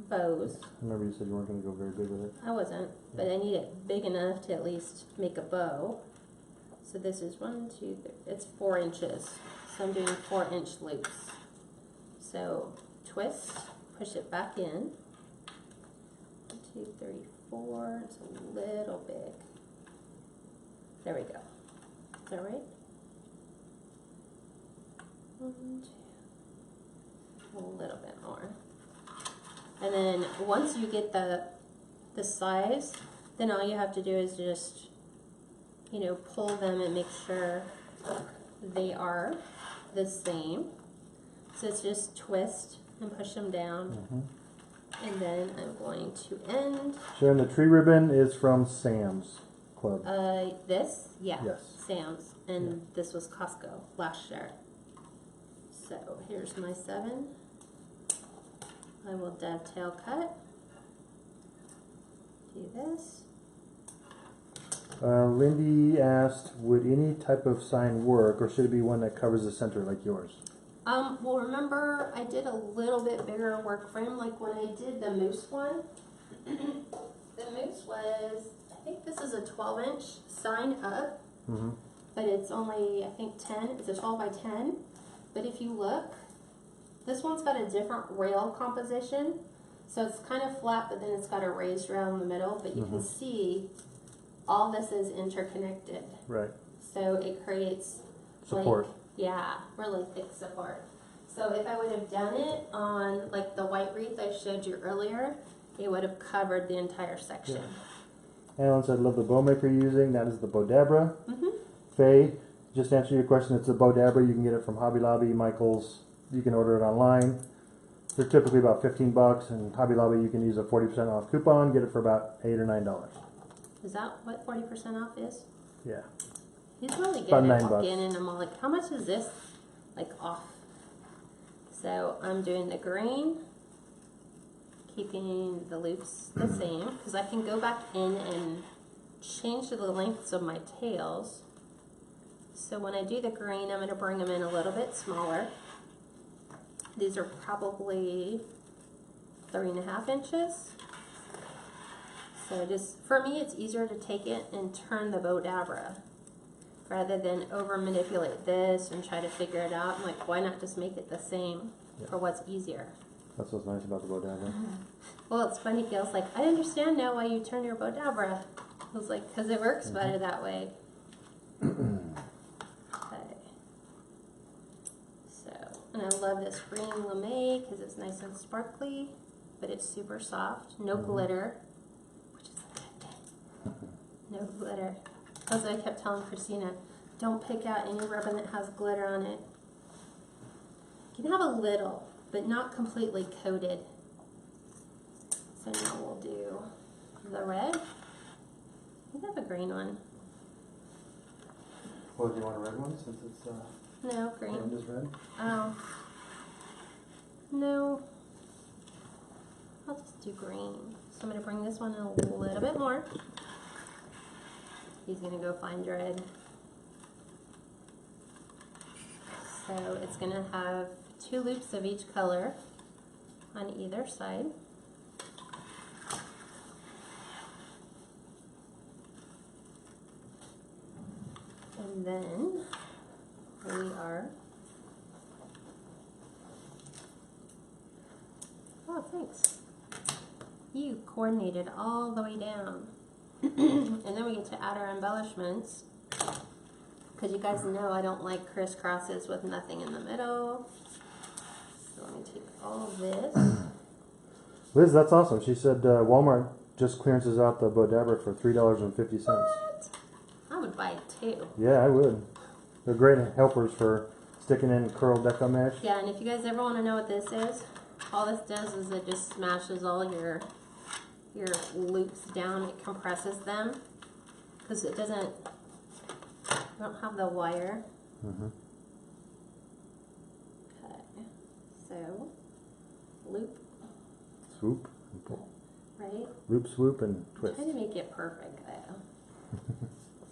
bows. I remember you said you weren't going to go very big with it. I wasn't, but I need it big enough to at least make a bow. So this is 1, 2, 3, it's 4 inches. So I'm doing 4-inch loops. So twist, push it back in. 1, 2, 3, 4. It's a little big. There we go. Is that right? 1, 2. A little bit more. And then once you get the size, then all you have to do is just, you know, pull them and make sure they are the same. So it's just twist and push them down. And then I'm going to end. Sharon, the tree ribbon is from Sam's Club. This? Yeah. Yes. Sam's. And this was Costco last year. So here's my 7. I will dovetail cut. Do this. Lindy asked, would any type of sign work, or should it be one that covers the center like yours? Well, remember I did a little bit bigger work frame, like when I did the moose one. The moose was, I think this is a 12-inch sign up, but it's only, I think 10, it's a 12 by 10. But if you look, this one's got a different rail composition. So it's kind of flat, but then it's got a raised rail in the middle, but you can see all this is interconnected. Right. So it creates Support. like, yeah, really thick support. So if I would have done it on like the white wreath I showed you earlier, it would have covered the entire section. Yeah. Alan said, love the bow maker you're using. That is the Bodabra. Faye, just to answer your question, it's the Bodabra. You can get it from Hobby Lobby, Michael's. You can order it online. They're typically about $15, and Hobby Lobby you can use a 40% off coupon, get it for about $8 or $9. Is that what 40% off is? Yeah. He's really good About at $9. getting in. I'm all like, how much is this? Like off. So I'm doing the green, keeping the loops the same, because I can go back in and change the lengths of my tails. So when I do the green, I'm going to bring them in a little bit smaller. These are probably 3.5 inches. So just, for me, it's easier to take it and turn the Bodabra rather than over manipulate this and try to figure it out. I'm like, why not just make it the same for what's easier? That's what's nice about the Bodabra. Well, it's funny, Gail's like, I understand now why you turn your Bodabra. I was like, because it works better that way. And I love this green lame because it's nice and sparkly, but it's super soft. No glitter, which is a good thing. No glitter. That's what I kept telling Christina. Don't pick out any ribbon that has glitter on it. You can have a little, but not completely coated. So now we'll do the red. We have a green one. Well, do you want a red one since it's No, green. just red? Oh. No. I'll just do green. So I'm going to bring this one in a little bit more. He's going to go find red. So it's going to have 2 loops of each color on either side. And then we are, oh thanks, you coordinated all the way down. And then we get to add our embellishments, because you guys know I don't like crisscrosses with nothing in the middle. So let me take all of this. Liz, that's awesome. She said Walmart just clearances out the Bodabra for $3.50. What? I would buy it too. Yeah, I would. They're great helpers for sticking in curled Deco Mesh. Yeah, and if you guys ever want to know what this is, all this does is it just smashes all your loops down. It compresses them because it doesn't. I don't have the wire. So, loop, Swoop and pull. right? Loop, swoop, and twist. Try to make it perfect though.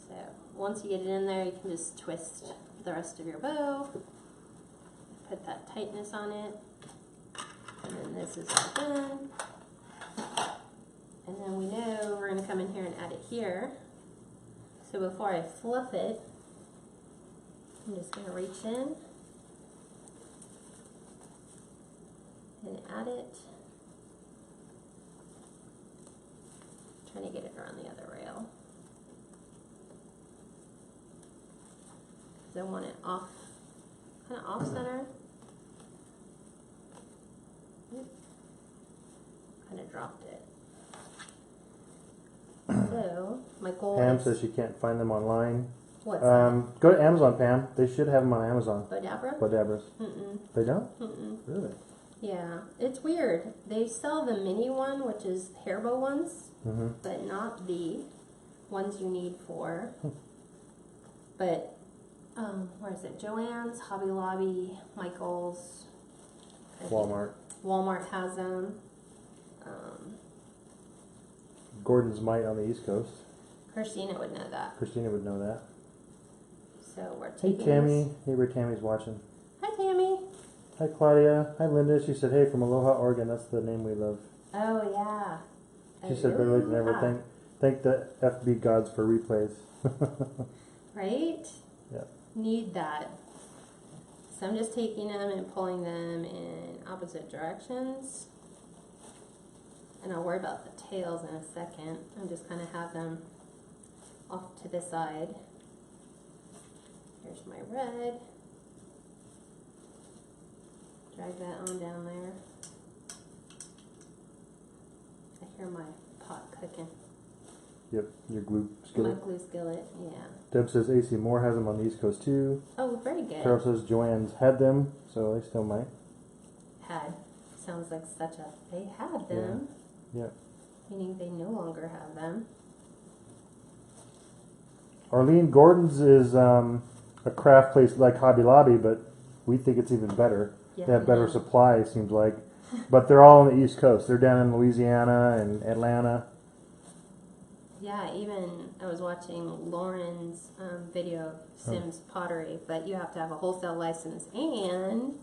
So once you get it in there, you can just twist the rest of your bow. Put that tightness on it. And then this is all done. And then we know we're going to come in here and add it here. So before I fluff it, I'm just going to reach in and add it. Trying to get it around the other rail. Because I want it off, kind of off center. Kind of dropped it. So my goal Pam is, says she can't find them online. what's that? Go to Amazon, Pam. They should have them on Amazon. Bodabra? Bodabras. Mm-mm. They don't? Mm-mm. Really? Yeah, it's weird. They sell the mini one, which is hair bow ones, but not the ones you need for. But where is it? Joann's, Hobby Lobby, Michael's, I think Walmart. Walmart has them. Gordon's Might on the East Coast. Christina would know that. Christina would know that. So we're Hey taking Tammy. this. Neighbor Tammy's watching. Hi Tammy. Hi Claudia. Hi Linda. She said, hey, from Aloha, Oregon. That's the name we love. Oh yeah. She said, better late than never. Thank the FB gods for replays. Right? Yeah. Need that. So I'm just taking them and pulling them in opposite directions. And I'll worry about the tails in a second. I'm just kind of have them off to the side. Here's my red. Drag that on down there. I hear my pot cooking. Yep, your glue My skillet. glue skillet, yeah. Deb says AC Moore has them on the East Coast too. Oh, very good. Carol says Joanne's had them, so they still might. Had. Sounds like such a... They had them. Yeah. Meaning they no longer have them. Arlene, Gordon's is a craft place like Hobby Lobby, but we think it's even better. Yeah, They have better yeah. supply, it seems like. But they're all on the East Coast. They're down in Louisiana and Atlanta. Yeah, even I was watching Lauren's video of Sims Pottery, but you have to have a wholesale license and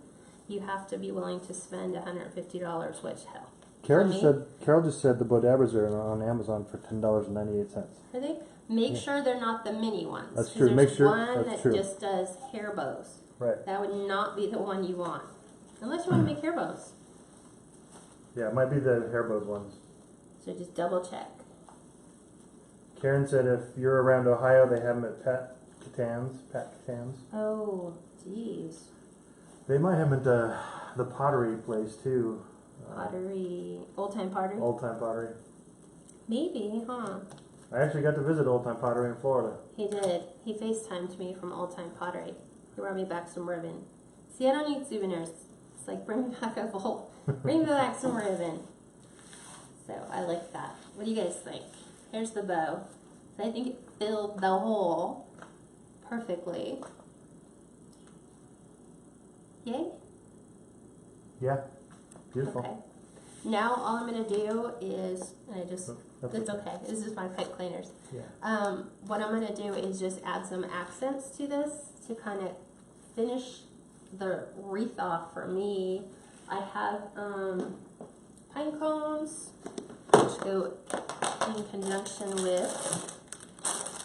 you have to be willing to spend $150, which hell. Carol just said the Bodabras are on Amazon for $10.98. Are they? Make sure they're not the mini ones. That's 'cause true. There's Make sure- one that's that true. just does hair bows. Right. That would not be the one you want. Unless you want to make hair bows. Yeah, it might be the hair bows ones. So just double check. Karen said if you're around Ohio, they have them at Pat Catan's. Oh, jeez. They might have them at the pottery place too. Pottery. Old time pottery? Old Time Pottery. Maybe, huh? I actually got to visit Old Time Pottery in Florida. He did. He FaceTimed me from Old Time Pottery. He brought me back some ribbon. See, I don't need souvenirs. It's like, bring me back a bowl. Bring me back some ribbon. So, I like that. What do you guys think? Here's the bow. So I think it filled the hole perfectly. Yay? Yeah. Beautiful. Okay. Now, all I'm going to do is, and I just, That's it's okay. This is my pipe cleaners. Yeah. What I'm going to do is just add some accents to this to kind of finish the wreath off for me. I have pine cones, which go in conjunction with,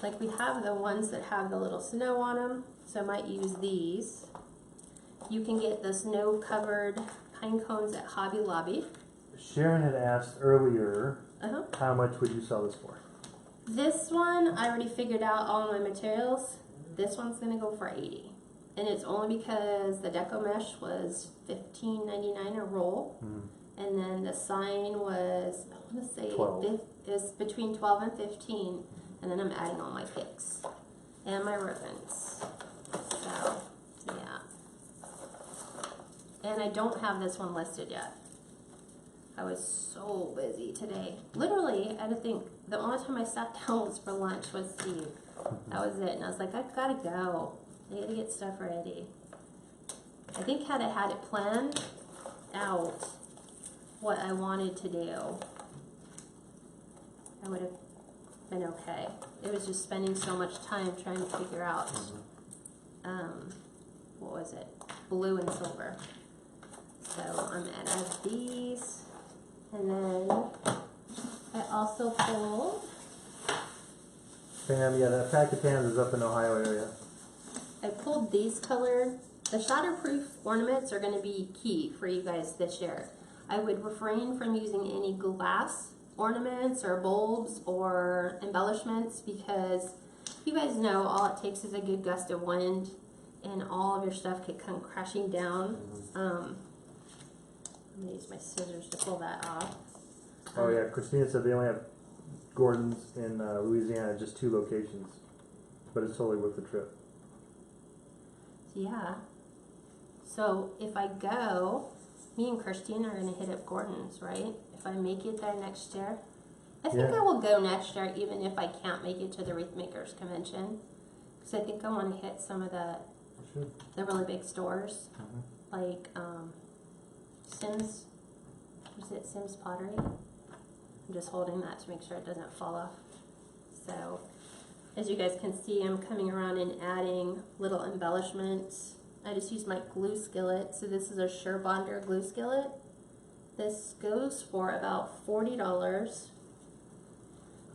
like we have the ones that have the little snow on them, so I might use these. You can get the snow covered pine cones at Hobby Lobby. Sharon had asked earlier, Uh-huh. how much would you sell this for? This one, I already figured out all my materials. This one's gonna go for $80. And it's only because the Deco Mesh was $15.99 a roll. And then the sign was, I wanna say, 12. is between 12 and 15. And then I'm adding all my picks and my ribbons. So, yeah. And I don't have this one listed yet. I was so busy today. Literally, I had to think, the only time I sat down was for lunch with Steve. That was it. And I was like, I've got to go. I got to get stuff ready. I think had I had it planned, out what I wanted to do, I would have been okay. It was just spending so much time trying to figure out, what was it? Blue and silver. So I'm gonna add these, and then I also pulled. Pam, yeah, that pack of Pams is up in Ohio area. I pulled these colored. The shatterproof ornaments are going to be key for you guys this year. I would refrain from using any glass ornaments or bulbs or embellishments because you guys know all it takes is a good gust of wind and all of your stuff could come crashing down. I'm going to use my scissors to pull that off. Oh yeah, Christina said they only have Gordon's in Louisiana, just 2 locations, but it's totally worth the trip. Yeah. So if I go, me and Christine are going to hit up Gordon's, right? If I make it there next year. I think I will go next year even if I can't make it to the Wreath Makers convention. Because I think I want to hit some of the really big stores. Like Sims. Is it Sims Pottery? I'm just holding that to make sure it doesn't fall off. So as you guys can see, I'm coming around and adding little embellishments. I just used my glue skillet. So this is a Sure Bonder glue skillet. This goes for about $40.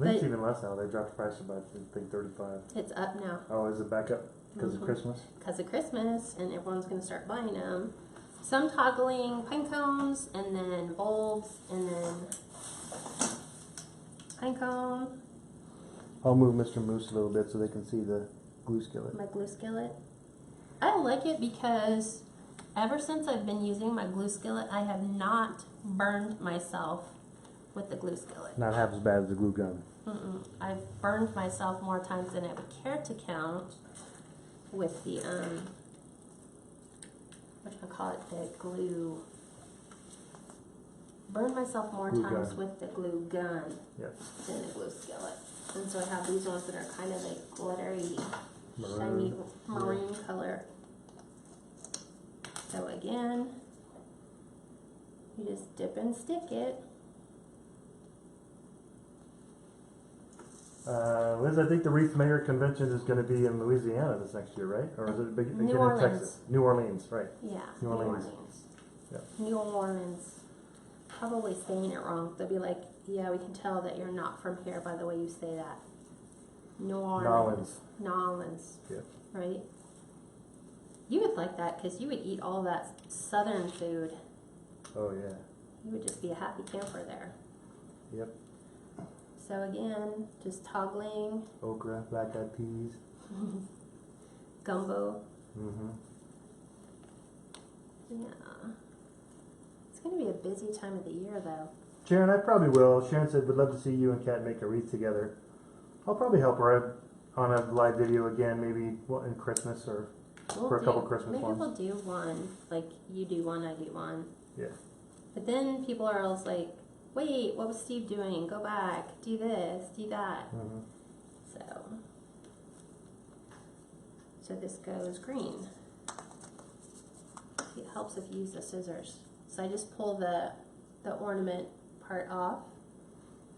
I think it's even less now. They dropped the price about, I think, $35. It's up now. Oh, is it back up because of Christmas? Because of Christmas, and everyone's going to start buying them. So I'm toggling pine cones, and then bulbs, and then pine cone. I'll move Mr. Moose a little bit so they can see the glue skillet. My glue skillet. I like it because ever since I've been using my glue skillet, I have not burned myself with the glue skillet. Not half as bad as the glue gun. I've burned myself more times than I would care to count with the the glue. Burned myself more times with the glue gun than the glue skillet. And so I have these ones that are kind of like glittery, shiny maroon color. So again, you just dip and stick it. Liz, I think the Wreath Maker convention is going to be in Louisiana this next year, right? Or is it big New in Orleans. Texas? New Orleans, right? Yeah, New Orleans. Yep. New Orleans. Probably saying it wrong. They'll be like, yeah, we can tell that you're not from here by the way you say that. New Orleans. Nolans. Yep. Right? You would like that because you would eat all that southern food. Oh, yeah. You would just be a happy camper there. Yep. So again, just toggling. Okra, black-eyed peas. Gumbo. Yeah. It's going to be a busy time of the year, though. Sharon, I probably will. Sharon said, would love to see you and Kat make a wreath together. I'll probably help her on a live video again, maybe in Christmas or for a couple Christmas ones. Maybe we'll do one. Like, you do one, I do one. Yeah. But then people are always like, wait, what was Steve doing? Go back, do this, do that. So this goes green. It helps if you use the scissors. So I just pull the ornament part off.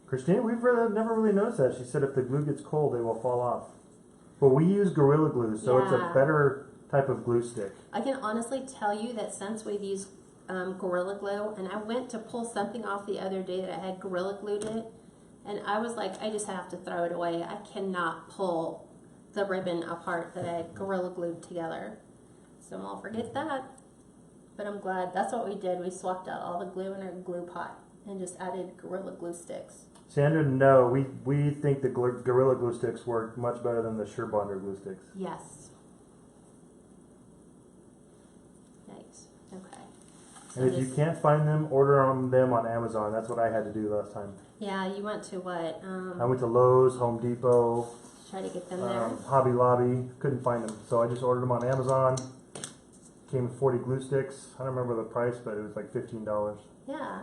Christine, we've never really noticed that. She said if the glue gets cold, they will fall off. But we use Gorilla Glue, so it's a better type of glue stick. I can honestly tell you that since we've used Gorilla Glue, and I went to pull something off the other day that I had Gorilla Glued it, and I was like, I just have to throw it away. I cannot pull the ribbon apart that I had Gorilla Glued together. So I'll forget that. But I'm glad. That's what we did. We swapped out all the glue in our glue pot and just added Gorilla Glue sticks. Sandra, no, we think the Gorilla Glue sticks work much better than the Sure Bonder glue sticks. Yes. Yikes. Okay. So and if you can't find them, order them on Amazon. That's what I had to do last time. Yeah, you went to what? I went to Lowe's, Home Depot. Try to get them there. Hobby Lobby. Couldn't find them. So I just ordered them on Amazon. Came with 40 glue sticks. I don't remember the price, but it was like $15. Yeah.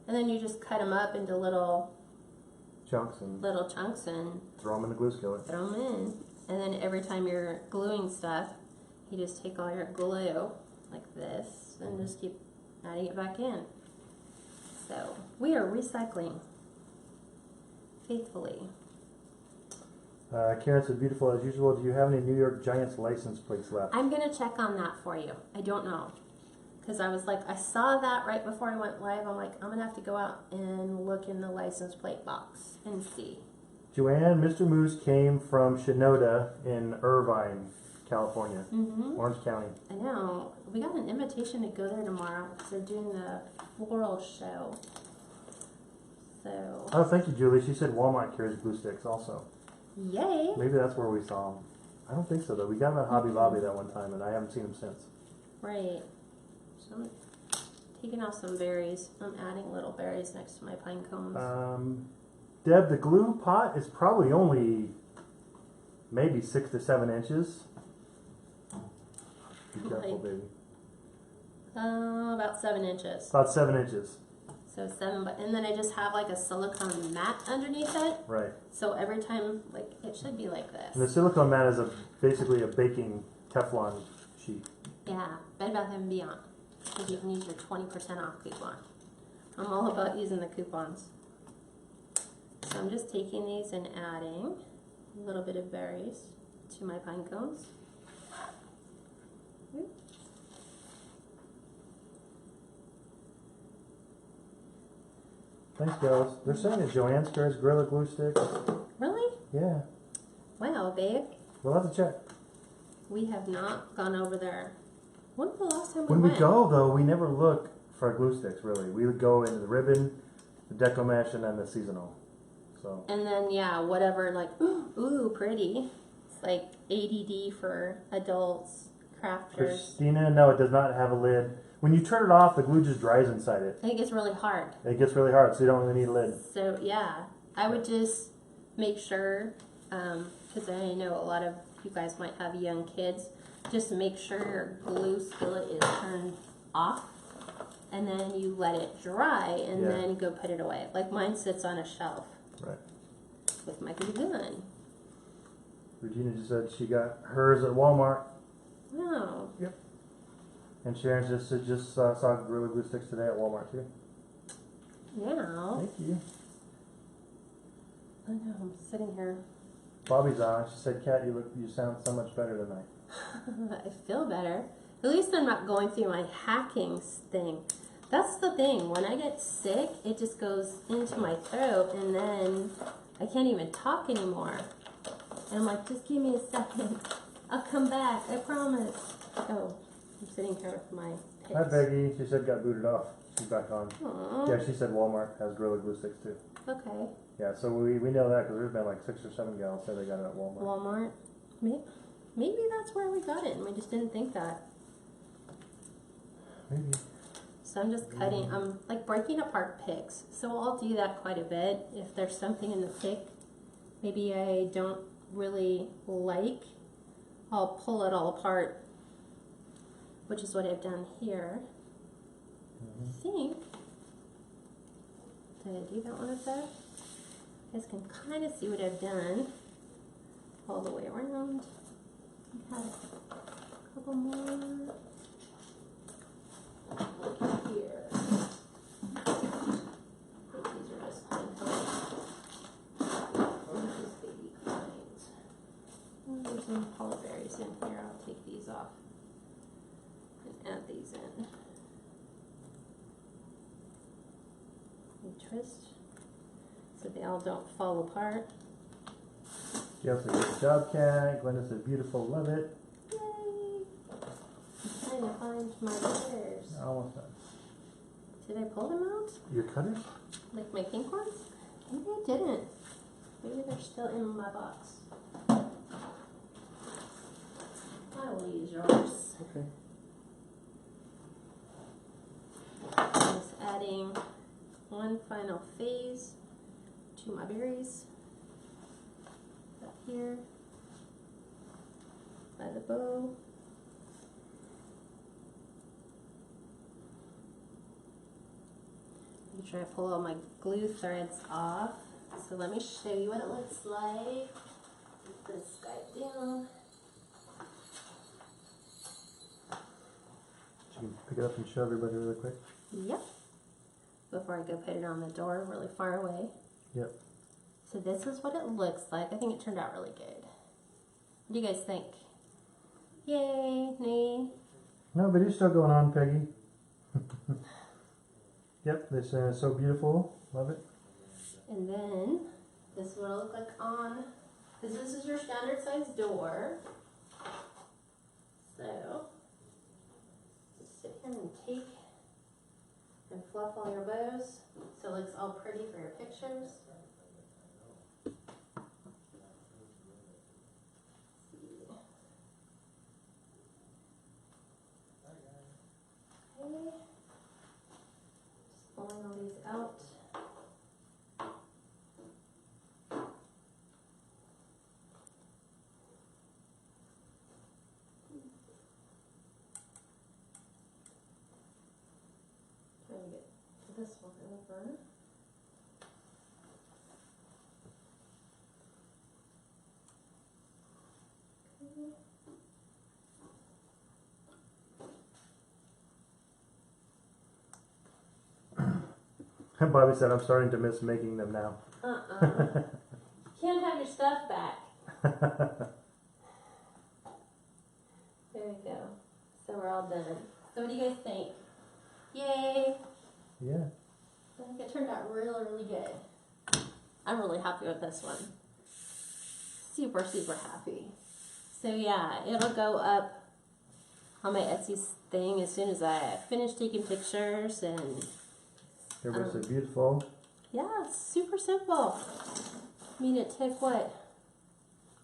And then you just cut them up into little chunks and throw them in the glue skillet. Throw them in. And then every time you're gluing stuff, you just take all your glue like this and just keep adding it back in. So we are recycling faithfully. Karen said, beautiful as usual. Do you have any New York Giants license plates left? I'm going to check on that for you. I don't know. Because I was like, I saw that right before I went live. I'm like, I'm going to have to go out and look in the license plate box and see. Joanne, Mr. Moose came from Shinoda in Irvine, California, Orange County. I know. We got an invitation to go there tomorrow because they're doing the floral show. So. Oh, thank you, Julie. She said Walmart carries glue sticks also. Yay! Maybe that's where we saw them. I don't think so, though. We got them at Hobby Lobby that one time, and I haven't seen them since. Right. So I'm taking off some berries. I'm adding little berries next to my pine cones. Deb, the glue pot is probably only maybe 6 to 7 inches. Be careful, baby. About 7 inches. About 7 inches. So 7, and then I just have like a silicone mat underneath it. Right. So every time, like, it should be like this. And the silicone mat is basically a baking Teflon sheet. Yeah, Bed Bath & Beyond. Because you can use your 20% off coupon. I'm all about using the coupons. So I'm just taking these and adding a little bit of berries to my pine cones. Thanks, girls. They're saying that Joanne's carries Gorilla Glue sticks. Really? Yeah. Wow, babe. We'll have to check. We have not gone over there. When was the last time we When went? we go, though, we never look for glue sticks, really. We would go into the ribbon, the Deco Mesh, and then the seasonal. So. And then, yeah, whatever, like, ooh, pretty. It's like ADD for adults, crafters. Christina, no, it does not have a lid. When you turn it off, the glue just dries inside it. It gets really hard. It gets really hard, so you don't really need a lid. So, yeah, I would just make sure, because I know a lot of you guys might have young kids, just make sure your glue skillet is turned off, and then you let it dry, and then go put it away. Like mine sits on a shelf. Right. With my glue gun. Regina just said she got hers at Walmart. Wow. Yep. And Sharon just saw Gorilla Glue sticks today at Walmart too. Yeah. Thank you. I know, I'm sitting here. Bobby's on. She said, "Kat, you sound so much better tonight." I feel better. At least I'm not going through my hacking thing. That's the thing. When I get sick, it just goes into my throat, and then I can't even talk anymore. And I'm like, just give me a second. I'll come back. I promise. Oh, I'm sitting here with my pits. Hi, Peggy. She said got booted off. She's back on. Aww. Yeah, she said Walmart has Gorilla Glue sticks too. Okay. Yeah, so we know that because there's been like 6 or 7 gals say they got it at Walmart. Walmart. Maybe that's where we got it, and we just didn't think that. Maybe. So I'm just cutting, I'm like breaking apart picks. So I'll do that quite a bit. If there's something in the pick maybe I don't really like, I'll pull it all apart, which is what I've done here. I think, did I do that one up there? You guys can kind of see what I've done all the way around. I had a couple more. Look here. I think these are just pine cones. This is baby pines. Oh, there's some hollow berries in here. I'll take these off and add these in. And twist so they all don't fall apart. Gail said, "Good job, Kat." Glenda said, "Beautiful, love it." Yay! I'm trying to find my pears. Almost done. Did I pull them out? Your cutters? Like my pink ones? Maybe I didn't. Maybe they're still in my box. I will use yours. Okay. I'm just adding one final phase to my berries. Up here by the bow. Make sure I pull all my glue threads off. So let me show you what it looks like. Put this guy down. You can pick get up and show everybody really quick? Yep. Before I go put it on the door really far away. Yep. So this is what it looks like. I think it turned out really good. What do you guys think? Yay, nay? No, video's still going on, Peggy. Yep, this is so beautiful. Love it. And then this is what it'll look like on. This is your standard size door. So just sit here and take and fluff all your bows so it looks all pretty for your pictures. Okay. Just pulling all these out. Trying to get this one over. Bobby said, I'm starting to miss making them now. Can't have your stuff back. There we go. So we're all done. So what do you guys think? Yay! Yeah. I think it turned out really, really good. I'm really happy with this one. Super, super happy. So yeah, it'll go up on my Etsy thing as soon as I finish taking pictures and Everybody said beautiful. yeah, super simple. I mean, it took what?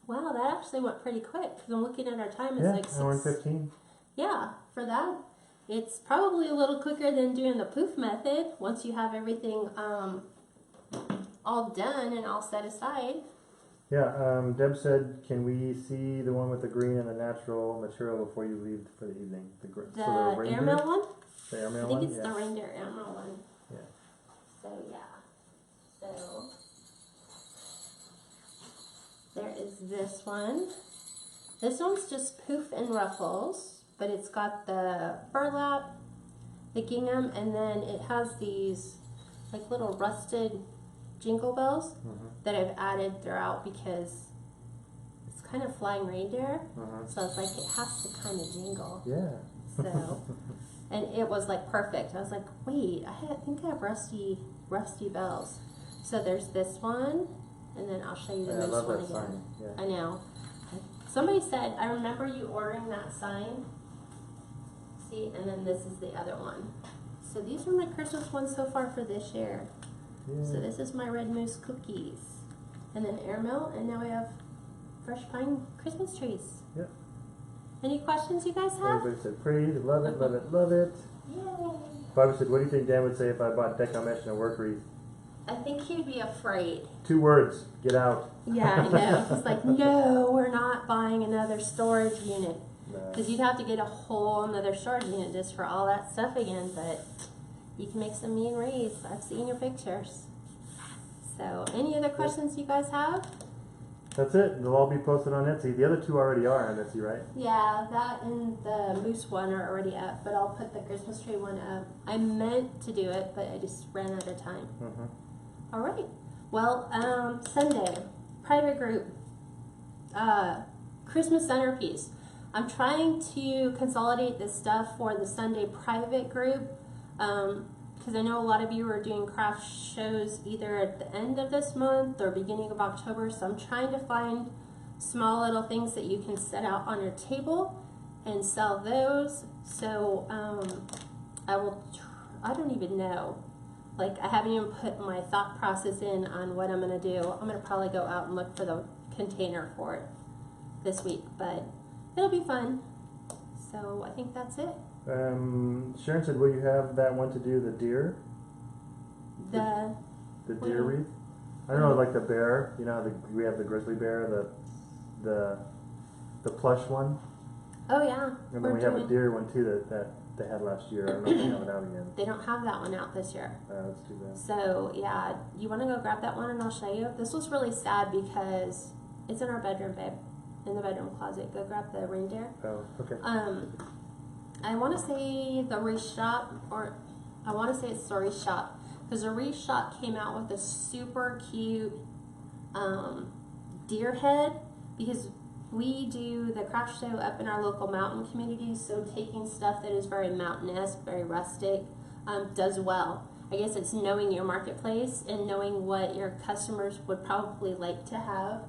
Wow, that actually went pretty quick. Because I'm looking at our time. It's like 6. Hour and 15. Yeah, for that, it's probably a little quicker than doing the poof method. Once you have everything all done and all set aside. Yeah, Deb said, can we see the one with the green and the natural material before you leave for the evening? The airmail one? The airmail I think one? it's the reindeer airmail one. Yeah. So yeah. So there is this one. This one's just poof and ruffles, but it's got the burlap, the gingham, and then it has these like little rusted jingle bells that I've added throughout because it's kind of flying reindeer. So it's like it has to kind of jingle. Yeah. So, and it was like perfect. I was like, wait, I think I have rusty bells. So there's this one, and then I'll show you the I next love one that again. sign. Yeah. I know. Somebody said, I remember you ordering that sign. See, and then this is the other one. So these are my Christmas ones so far for this year. Yeah. So this is my red mousse cookies. And then airmail, and now we have fresh pine Christmas trees. Yep. Any questions you guys have? Everybody said pretty, love it, love it, love it. Yay! Bobby said, what do you think Dan would say if I bought Deco Mesh and a work wreath? I think he'd be afraid. 2 words, get out. Yeah, I know. He's like, no, we're not buying another storage unit. Because you'd have to get a whole another storage unit just for all that stuff again. But you can make some mean wreaths. I've seen your pictures. So, any other questions you guys have? That's it. They'll all be posted on Etsy. The other 2 already are on Etsy, right? Yeah, that and the moose one are already up. But I'll put the Christmas tree one up. I meant to do it, but I just ran out of time. All right. Well, Sunday, private group, Christmas centerpiece. I'm trying to consolidate this stuff for the Sunday private group because I know a lot of you are doing craft shows either at the end of this month or beginning of October. So I'm trying to find small little things that you can set out on your table and sell those. So I don't even know. Like, I haven't even put my thought process in on what I'm going to do. I'm going to probably go out and look for the container for it this week, but it'll be fun. So I think that's it. Sharon said, will you have that one to do the deer? The deer wreath? I don't know, like the bear. You know how we have the grizzly bear, the plush one? Oh, yeah. And then we have a deer one too that they had last year. I don't know if they have it out again. They don't have that one out this year. That's too bad. So, yeah, you want to go grab that one and I'll show you. This was really sad because it's in our bedroom, babe. In the bedroom closet. Go grab the reindeer. Oh, okay. I want to say the Wreath Shop, or I want to say it's the Wreath Shop, because the Wreath Shop came out with a super cute deer head, because we do the craft show up in our local mountain communities, so taking stuff that is very mountainous, very rustic, does well. I guess it's knowing your marketplace and knowing what your customers would probably like to have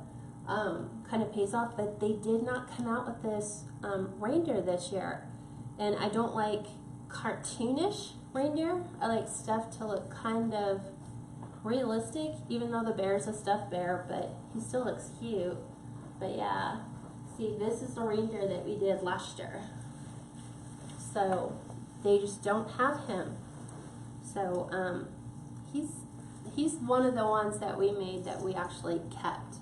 kind of pays off. But they did not come out with this reindeer this year. And I don't like cartoonish reindeer. I like stuff to look kind of realistic, even though the bear's a stuffed bear, but he still looks cute. But yeah, see, this is the reindeer that we did last year. So they just don't have him. So he's one of the ones that we made that we actually kept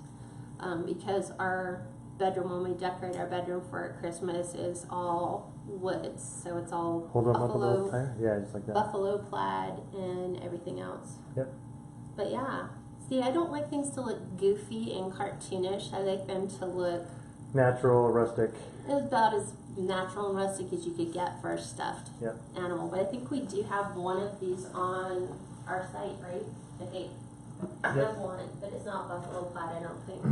because our bedroom, when we decorate our bedroom for Christmas, is all woods. So it's all Hold on up a little higher. Yeah, just like that. Buffalo plaid and everything else. Yep. But yeah, see, I don't like things to look goofy and cartoonish. I like them to look natural, rustic. About as natural and rustic as you could get for a stuffed animal. But I think we do have one of these on our site, right? I think. I have one, but it's not buffalo plaid, I don't think.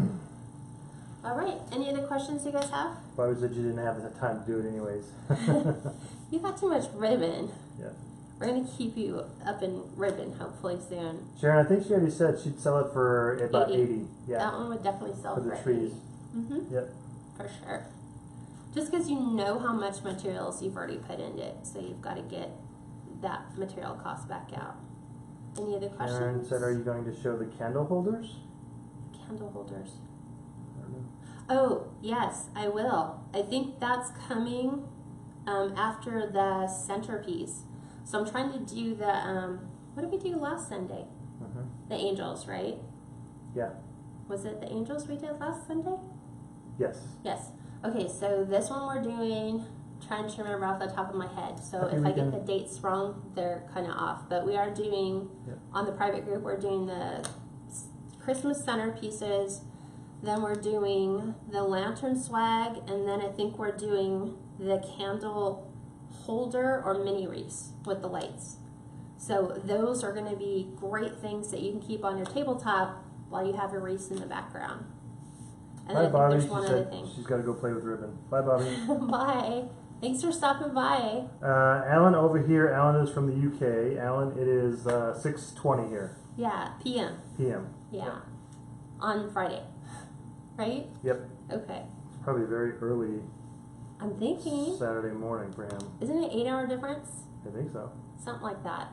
All right, any other questions you guys have? Bobby said you didn't have the time to do it anyways. You got too much ribbon. Yeah. We're going to keep you up in ribbon hopefully soon. Sharon, I think she already said she'd sell it for about 80. Yeah. That one would definitely sell for the trees. 80. Yep. For sure. Just because you know how much materials you've already put into it, so you've got to get that material cost back out. Any other questions? Sharon said, are you going to show the candle holders? Candle holders. I don't know. Oh, yes, I will. I think that's coming after the centerpiece. So I'm trying to do the, what did we do last Sunday? The angels, right? Yeah. Was it the angels we did last Sunday? Yes. Yes. Okay, so this one we're doing, trying to remember off the top of my head. So Happy if weekend. I get the dates wrong, they're kind of off. But we are doing, on the private group, we're doing the Christmas centerpieces. Then we're doing the lantern swag. And then I think we're doing the candle holder or mini wreaths with the lights. So those are going to be great things that you can keep on your tabletop while you have your wreaths in the background. And Bye, then I think Bobby. there's She one said other thing. she's got to go play with ribbon. Bye, Bobby. Bye. Thanks for stopping by. Alan over here. Alan is from the UK. Alan, it is 6:20 here. Yeah, PM. PM. Yeah. On Friday. Right? Yep. Okay. It's probably very early I'm thinking, Saturday morning for him. isn't it 8-hour difference? I think so. Something like that.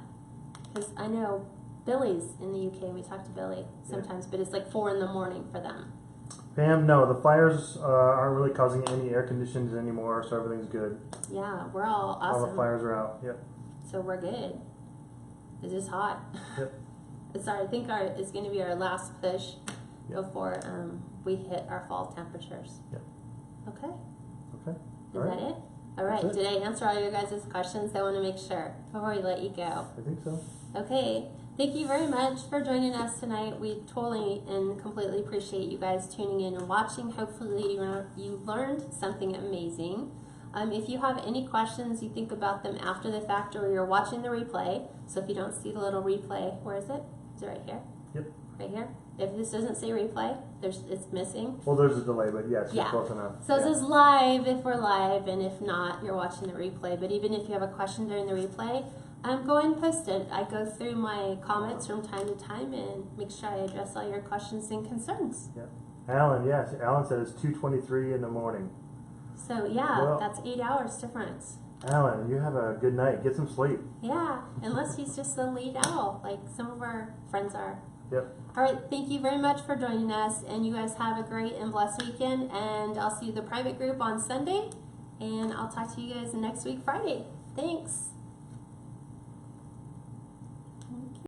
Because I know Billy's in the UK. We talk to Billy sometimes, but it's like 4 in the morning for them. Pam, no, the fires aren't really causing any air conditions anymore, so everything's good. Yeah, we're all awesome. All the fires are out. Yep. So we're good. It's just hot. Yep. I think it's going to be our last push before we hit our fall temperatures. Yep. Okay. Okay. Is that it? All right. That's it. Did I answer all your guys' questions? I want to make sure before we let you go. I think so. Okay. Thank you very much for joining us tonight. We totally and completely appreciate you guys tuning in and watching. Hopefully you learned something amazing. If you have any questions, you think about them after the fact or you're watching the replay. So if you don't see the little replay, where is it? Is it right here? Yep. Right here? If this doesn't say replay, it's missing. Well, there's a delay, but yes, you're close enough. So it says live if we're live, and if not, you're watching the replay. But even if you have a question during the replay, go ahead and post it. I go through my comments from time to time and make sure I address all your questions and concerns. Yeah. Alan, yes. Alan said it's 2:23 in the morning. So yeah, that's 8 hours difference. Alan, you have a good night. Get some sleep. Yeah, unless he's just the lead owl, like some of our friends are. Yep. All right, thank you very much for joining us, and you guys have a great and blessed weekend, and I'll see you the private group on Sunday, and I'll talk to you guys next week, Friday. Thanks.